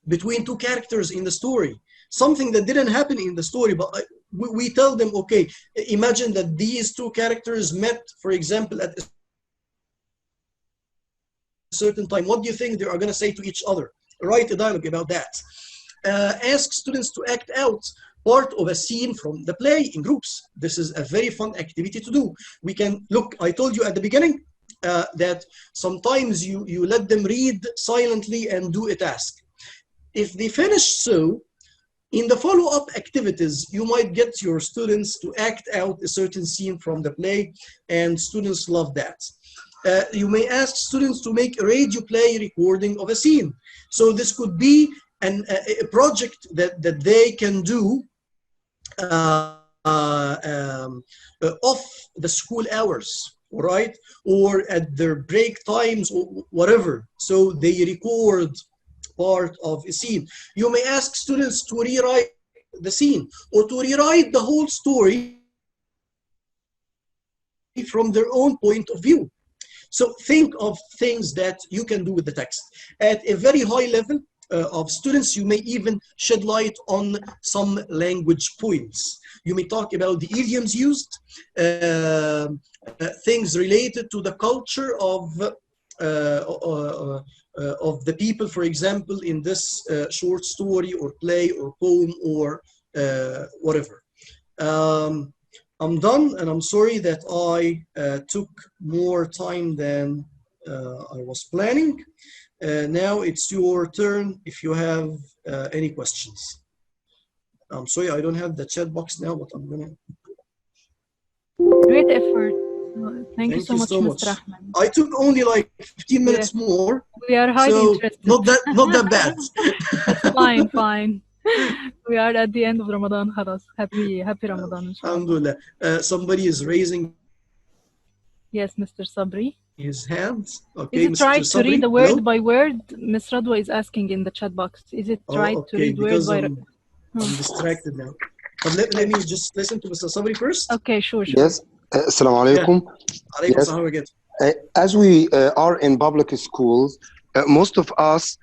between two characters in the story. Something that didn't happen in the story, but we tell them, okay, imagine that these two characters met, for example, at a certain time. What do you think they are going to say to each other? Write a dialogue about that. Ask students to act out part of a scene from the play in groups. This is a very fun activity to do. We can, look, I told you at the beginning that sometimes you let them read silently and do a task. If they finish so, in the follow-up activities, you might get your students to act out a certain scene from the play, and students love that. You may ask students to make a radio play recording of a scene. So this could be a project that they can do off the school hours, right? Or at their break times or whatever. So they record part of a scene. You may ask students to rewrite the scene or to rewrite the whole story from their own point of view. So think of things that you can do with the text. At a very high level of students, you may even shed light on some language points. You may talk about the idioms used, things related to the culture of of the people, for example, in this short story or play or poem or whatever. I'm done, and I'm sorry that I took more time than I was planning. Now it's your turn if you have any questions. I'm sorry I don't have the chat box now, but I'm gonna. Great effort. Thank you so much, Mr. Ahmed. I took only like 15 minutes more. We are highly so interested. not that bad. That's fine. We are at the end of Ramadan. خلاص. Happy Ramadan, inshallah. Alhamdulillah. Somebody is raising. Yes, Mr. Sabri. His hands. Okay, is it right Mr. to read the Sabri? word Hello? by word? Ms. Radwa is asking in the chat box. Is it right to read word by word? I'm distracted now. But let me just listen to Mr. Sabri first. Okay, sure. Yes. Assalamu alaikum. Yes. As we are in public schools, most of us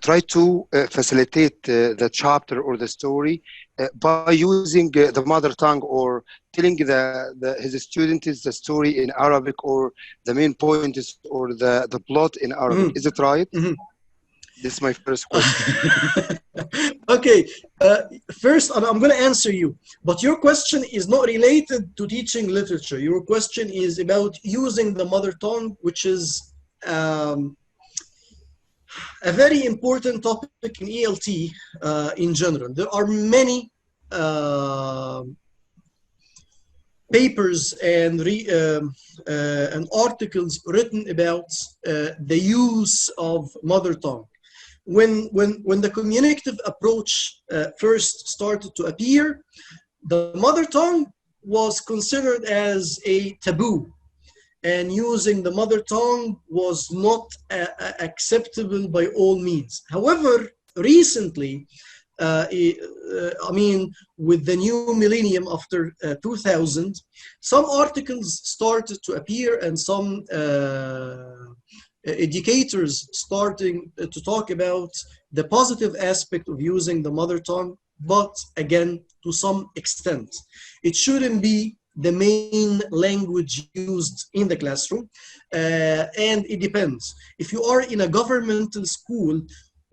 try to facilitate the chapter or the story by using the mother tongue or telling his students the story in Arabic or the main point is or the plot in Arabic. Is it right? This is my first question. Okay, first I'm going to answer you, but your question is not related to teaching literature. Your question is about using the mother tongue, which is a very important topic in ELT in general. There are many papers and articles written about the use of mother tongue. When the communicative approach first started to appear, the mother tongue was considered as a taboo, and using the mother tongue was not acceptable by all means. However, recently, I mean, with the new millennium after 2000, some articles started to appear and some educators starting to talk about the positive aspect of using the mother tongue, but again, to some extent. It shouldn't be the main language used in the classroom, and it depends. If you are in a governmental school,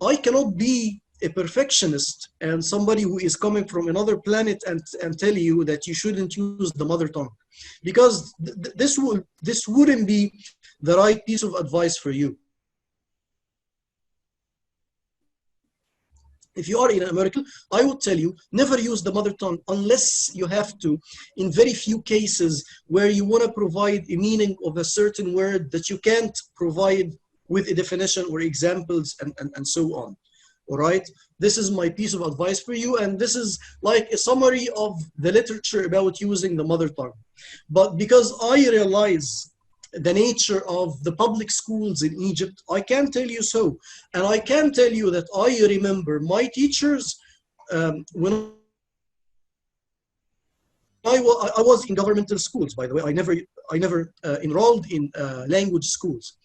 I cannot be a perfectionist and somebody who is coming from another planet and tell you that you shouldn't use the mother tongue, because this wouldn't be the right piece of advice for you. If you are in America, I would tell you, never use the mother tongue unless you have to, in very few cases where you want to provide a meaning of a certain word that you can't provide with a definition or examples and so on. All right, this is my piece of advice for you, and this is like a summary of the literature about using the mother tongue. But because I realize the nature of the public schools in Egypt, I can tell you so. And I can tell you that I remember my teachers when I was in governmental schools, by the way. I never enrolled in language schools.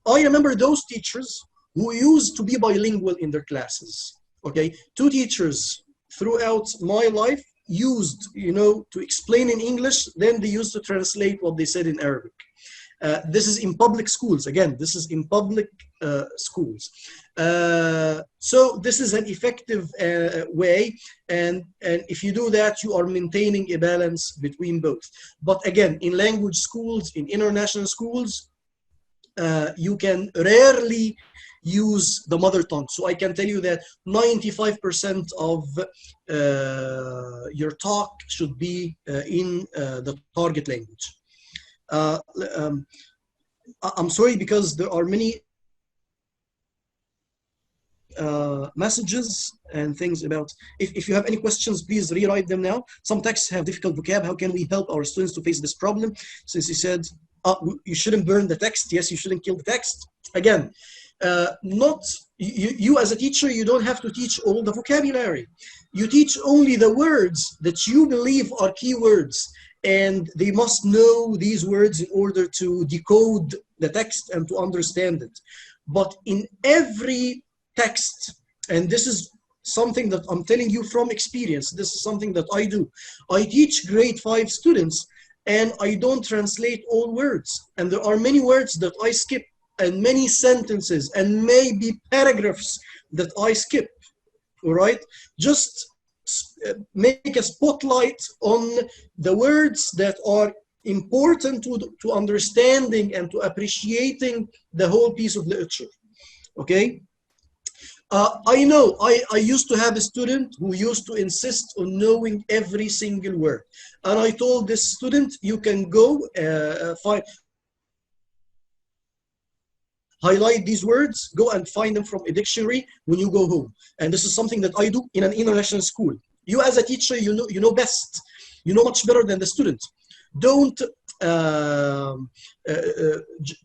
I remember those teachers who used to be bilingual in their classes. Okay, two teachers throughout my life used, to explain in English, then they used to translate what they said in Arabic. This is in public schools. Again, this is in public schools. So this is an effective way, and if you do that, you are maintaining a balance between both. But again, in language schools, in international schools, you can rarely use the mother tongue. So I can tell you that 95% of your talk should be in the target language. I'm sorry, because there are many messages and things about, if you have any questions, please rewrite them now. Some texts have difficult vocab. How can we help our students to face this problem? Since he said, you shouldn't burn the text. Yes, you shouldn't kill the text. Again, you as a teacher, you don't have to teach all the vocabulary. You teach only the words that you believe are key words, and they must know these words in order to decode the text and to understand it. But in every text, and this is something that I'm telling you from experience, this is something that I do. I teach grade 5 students, and I don't translate all words. And there are many words that I skip. and many sentences and maybe paragraphs that I skip, all right? Just make a spotlight on the words that are important to understanding and to appreciating the whole piece of literature, okay? I know I used to have a student who used to insist on knowing every single word. And I told this student, you can go highlight these words, go and find them from a dictionary when you go home. And this is something that I do in an international school. You as a teacher, you know best. You know much better than the student. Don't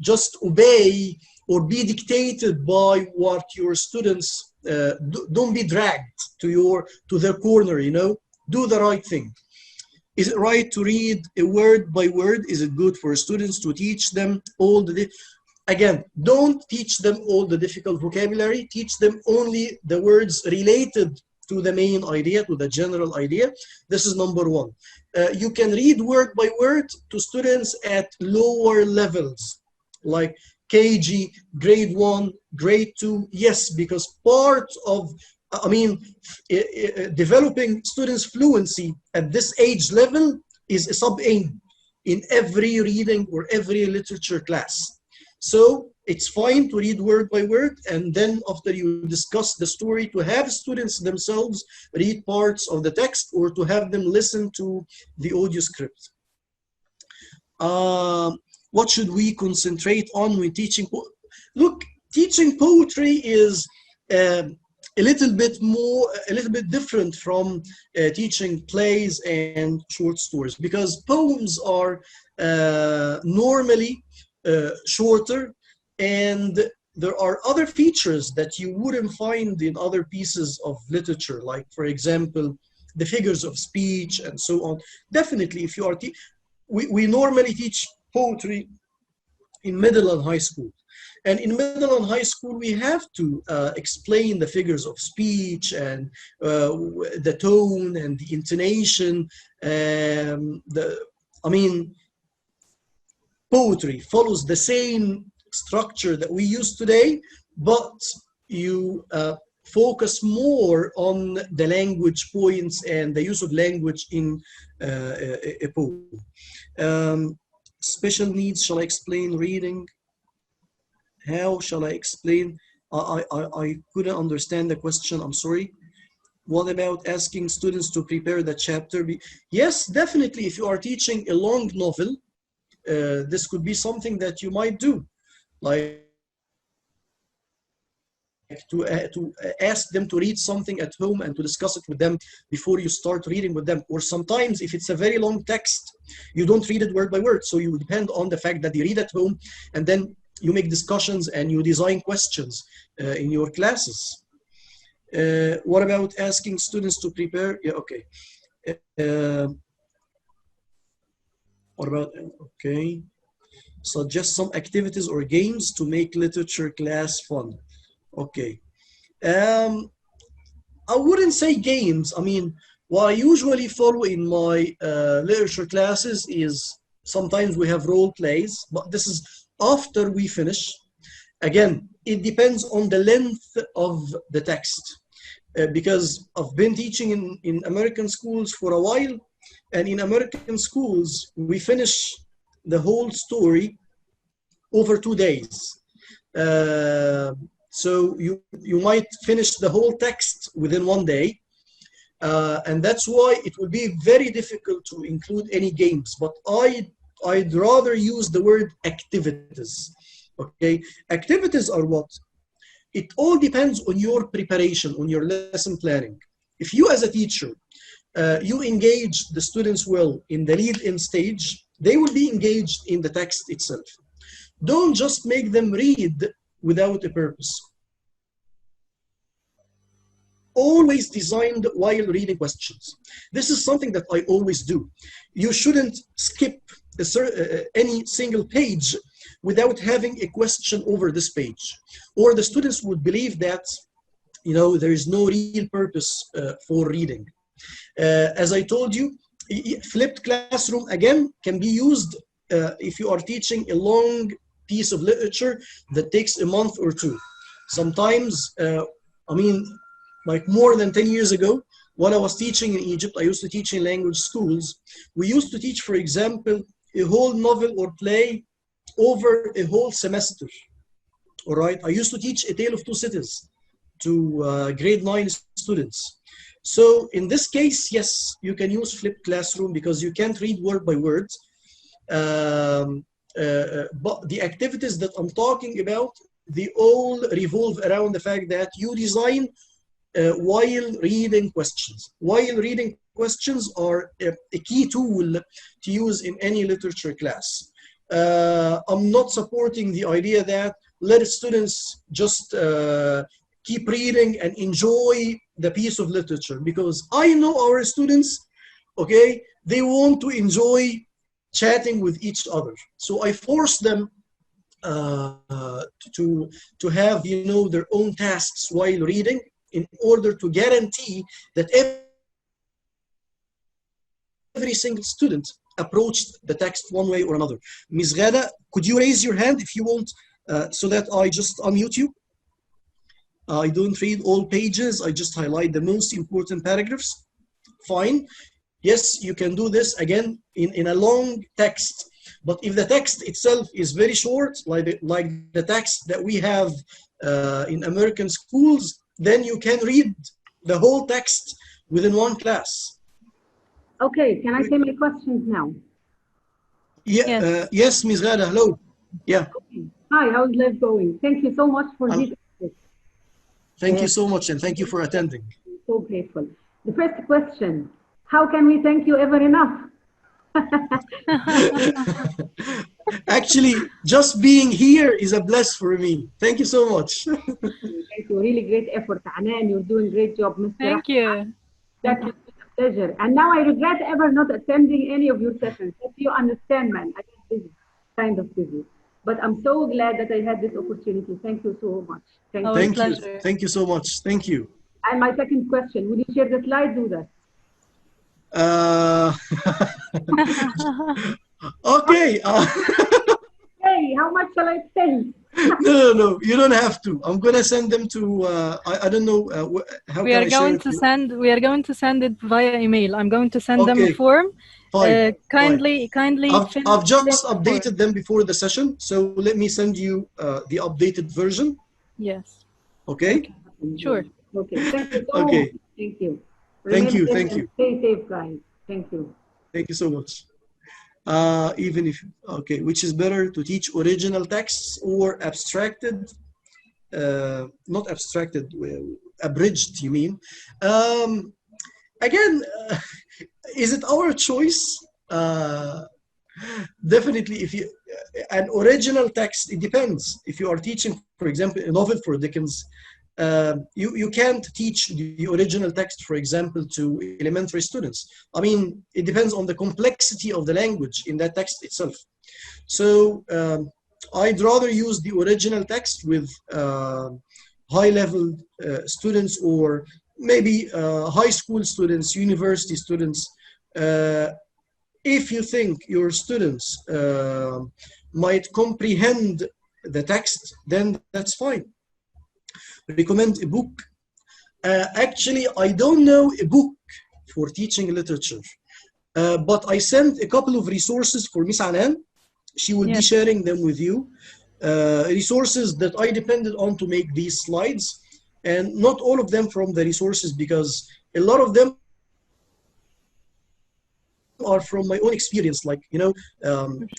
just obey or be dictated by what your students, don't be dragged to their corner, you know. Do the right thing. Is it right to read a word by word? Is it good for students to teach them all the... Again, don't teach them all the difficult vocabulary. Teach them only the words related to the main idea, to the general idea. This is number one. You can read word by word to students at lower levels, like KG, grade 1, grade 2. Yes, because part of, developing students' fluency at this age level is a sub-aim in every reading or every literature class. So it's fine to read word by word, and then after you discuss the story, to have students themselves read parts of the text or to have them listen to the audio script. What should we concentrate on when teaching? Look, teaching poetry is a little bit different from teaching plays and short stories, because poems are normally shorter, and there are other features that you wouldn't find in other pieces of literature, like, for example, the figures of speech and so on. Definitely, if you are we normally teach poetry in middle and high school, and in middle and high school we have to explain the figures of speech and the tone and the intonation. Poetry follows the same structure that we use today, but you focus more on the language points and the use of language in a poem. Special needs, shall I explain reading? How shall I explain? I couldn't understand the question, I'm sorry. What about asking students to prepare the chapter? Yes, definitely. If you are teaching a long novel, this could be something that you might do, like to ask them to read something at home and to discuss it with them before you start reading with them. Or sometimes if it's a very long text, you don't read it word by word, so you depend on the fact that they read at home, and then you make discussions and you design questions in your classes. What about asking students to prepare? Yeah, okay. What about, okay, suggest some activities or games to make literature class fun. Okay. I wouldn't say games. I mean, what I usually follow in my literature classes is sometimes we have role plays, but this is after we finish. Again, it depends on the length of the text, because I've been teaching in American schools for a while, and in American schools, we finish the whole story over 2 days. So you might finish the whole text within 1 day. And that's why it would be very difficult to include any games. But I'd rather use the word activities. Okay, activities are what? It all depends on your preparation, on your lesson planning. If you as a teacher, you engage the students well in the lead-in stage, they will be engaged in the text itself. Don't just make them read without a purpose. Always designed while reading questions. This is something that I always do. You shouldn't skip any single page without having a question over this page, or the students would believe that, you know, there is no real purpose for reading. As I told you, flipped classroom again can be used if you are teaching a long piece of literature that takes a month or two. Sometimes, I mean, like more than 10 years ago, when I was teaching in Egypt, I used to teach in language schools. We used to teach, for example, a whole novel or play over a whole semester. All right, I used to teach A Tale of Two Cities to grade 9 students. So in this case, yes, you can use flipped classroom because you can't read word by word. But the activities that I'm talking about, they all revolve around the fact that you design while reading questions. While reading questions are a key tool to use in any literature class. I'm not supporting the idea that let students just keep reading and enjoy the piece of literature, because I know our students, okay, they want to enjoy chatting with each other. So I force them to have, you know, their own tasks while reading in order to guarantee that every single student approached the text one way or another. Ms. Reda, could you raise your hand if you want, so that I just unmute you? I don't read all pages, I just highlight the most important paragraphs. Fine. Yes, you can do this again in a long text. But if the text itself is very short, like the text that we have in American schools, then you can read the whole text within one class. Okay, can I say my questions now? Yeah, yes, Ms. Reda, hello. Yeah. Okay. Hi, how's life going? Thank you so much for this. Thank you so much, and thank you for attending. I'm so grateful. The first question, how can we thank you ever enough? Actually, just being here is a bless for me. Thank you so much. Thank you, really great effort, Anan. You're doing a great job, Mr. Thank you. That is a pleasure. And now I regret ever not attending any of your sessions. If you understand, man, I was busy, kind of busy. But I'm so glad that I had this opportunity. Thank you so much. Thank you. Thank you. Thank you so much. Thank you. And my second question, will you share the slide? Do that. Okay. Hey, how much shall I spend? No, you don't have to. I'm gonna send them to. I don't know how. We are going to send. We are going to send it via email. I'm going to send them a form. Fine. Kindly. I've just updated them before the session, so let me send you the updated version. Yes. Okay. Sure. Okay. Thank you so much. Thank you. Thank you. Thank you. Stay safe, guys. Thank you. Thank you so much. Even if, okay, which is better to teach original texts or abstracted, not abstracted, abridged, you mean? Again, is it our choice? Definitely, if you, an original text, it depends. If you are teaching, for example, a novel for Dickens, you can't teach the original text, for example, to elementary students. I mean, it depends on the complexity of the language in that text itself. So I'd rather use the original text with high-level students, or maybe high school students, university students. If you think your students might comprehend the text, then that's fine. Recommend a book. Actually, I don't know a book for teaching literature, but I sent a couple of resources for Ms.Anan. She will be sharing them with you. Resources that I depended on to make these slides, and not all of them from the resources, because a lot of them are from my own experience. Like, you know,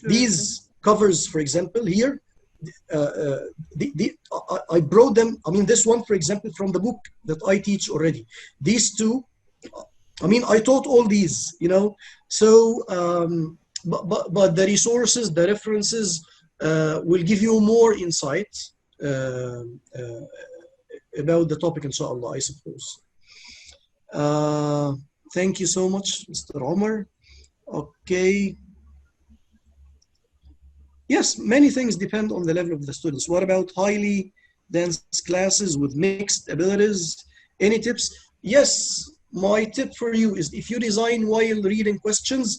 these covers, for example, here, I brought them. I mean, this one, for example, from the book that I teach already. These two, I mean, I taught all these, you know. So, but the resources, the references will give you more insight about the topic, inshallah, I suppose. Thank you so much, Mr. Omar. Okay. Yes, many things depend on the level of the students. What about highly dense classes with mixed abilities? Any tips? Yes, my tip for you is, if you design while reading questions,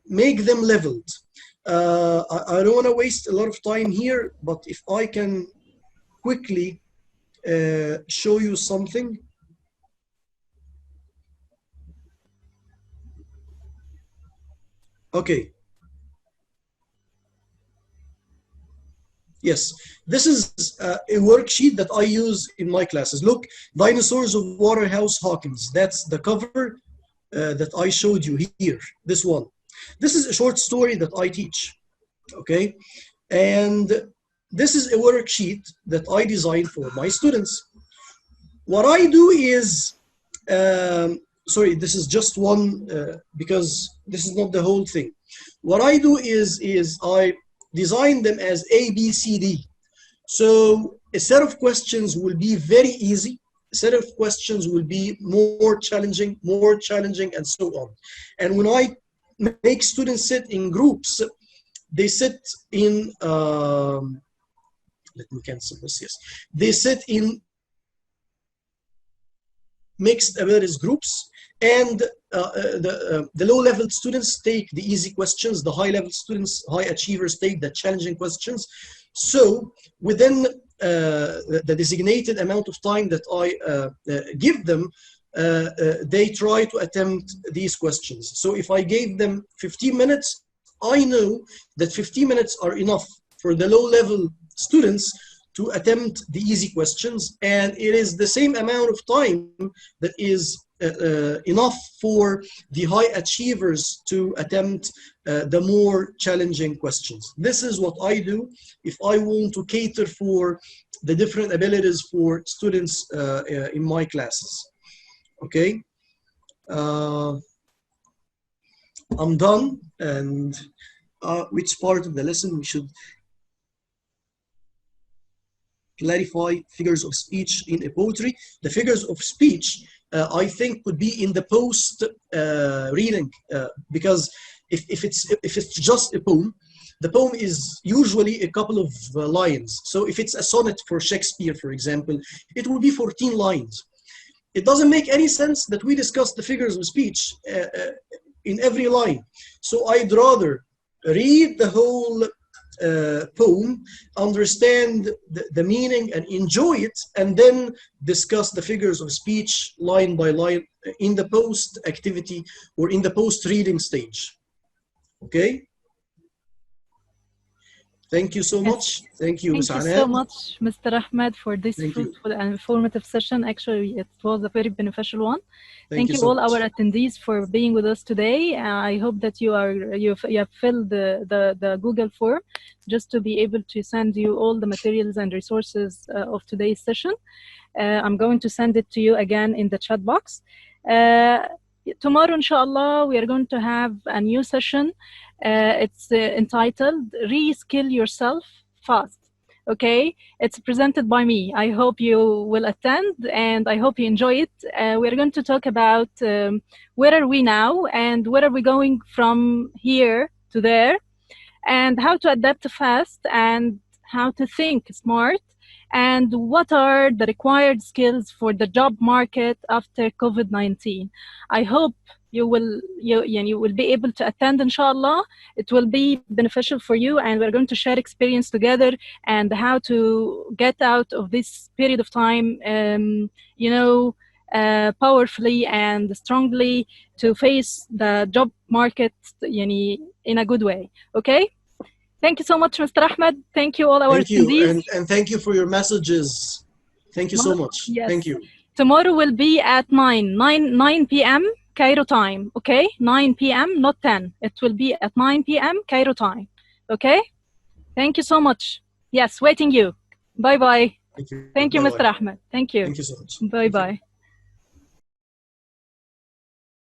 make them leveled. I don't want to waste a lot of time here, but if I can quickly show you something. Okay. Yes, this is a worksheet that I use in my classes. Look, Dinosaurs of Waterhouse, Hawkins. That's the cover that I showed you here, this one. This is a short story that I teach, okay? And this is a worksheet that I designed for my students. What I do is, sorry, this is just one, because this is not the whole thing. What I do is I design them as A, B, C, D. So a set of questions will be very easy. A set of questions will be more challenging, and so on. And when I make students sit in groups, they sit in, let me cancel this, yes. They sit in mixed abilities groups, and the low-level students take the easy questions, the high-level students, high achievers take the challenging questions. So within the designated amount of time that I give them, they try to attempt these questions. So if I gave them 15 minutes, I know that 15 minutes are enough for the low-level students to attempt the easy questions, and it is the same amount of time that is enough for the high achievers to attempt the more challenging questions. This is what I do if I want to cater for the different abilities for students in my classes. Okay, I'm done. And which part of the lesson we should clarify figures of speech in a poetry? The figures of speech, I think, could be in the post reading, because if it's just a poem, the poem is usually a couple of lines. So if it's a sonnet for Shakespeare, for example, it will be 14 lines. It doesn't make any sense that we discuss the figures of speech in every line. So I'd rather read the whole poem, understand the meaning and enjoy it, and then discuss the figures of speech line by line in the post activity or in the post reading stage. Okay, thank you so much. Thank you, Ms. Thank you Anan. so much, Mr. Ahmed, for this fruitful and informative session. Actually, it was a very beneficial one. Thank you so all much. our attendees for being with us today. I hope that you have filled the Google form just to be able to send you all the materials and resources of today's session. I'm going to send it to you again in the chat box. Tomorrow, inshallah, we are going to have a new session. It's entitled Reskill Yourself Fast. Okay, it's presented by me. I hope you will attend, and I hope you enjoy it. We're going to talk about where are we now and where are we going from here to there, and how to adapt fast and how to think smart, and what are the required skills for the job market after COVID-19. I hope you will be able to attend, inshallah. It will be beneficial for you, and we're going to share experience together and how to get out of this period of time, powerfully and strongly to face the job market in a good way. Okay? Thank you so much, Mr. Ahmed. Thank you all our attendees. And thank you for your messages. Thank you so much. Yes. Thank you. Tomorrow will be at 9 p.m. Cairo time, okay? 9 p.m., not 10. It will be at 9 p.m. Cairo time, okay? Thank you so much. Yes, waiting you. Bye-bye. Thank you. Thank you, Mr. Ahmed. Thank you. Thank you so much. Bye-bye.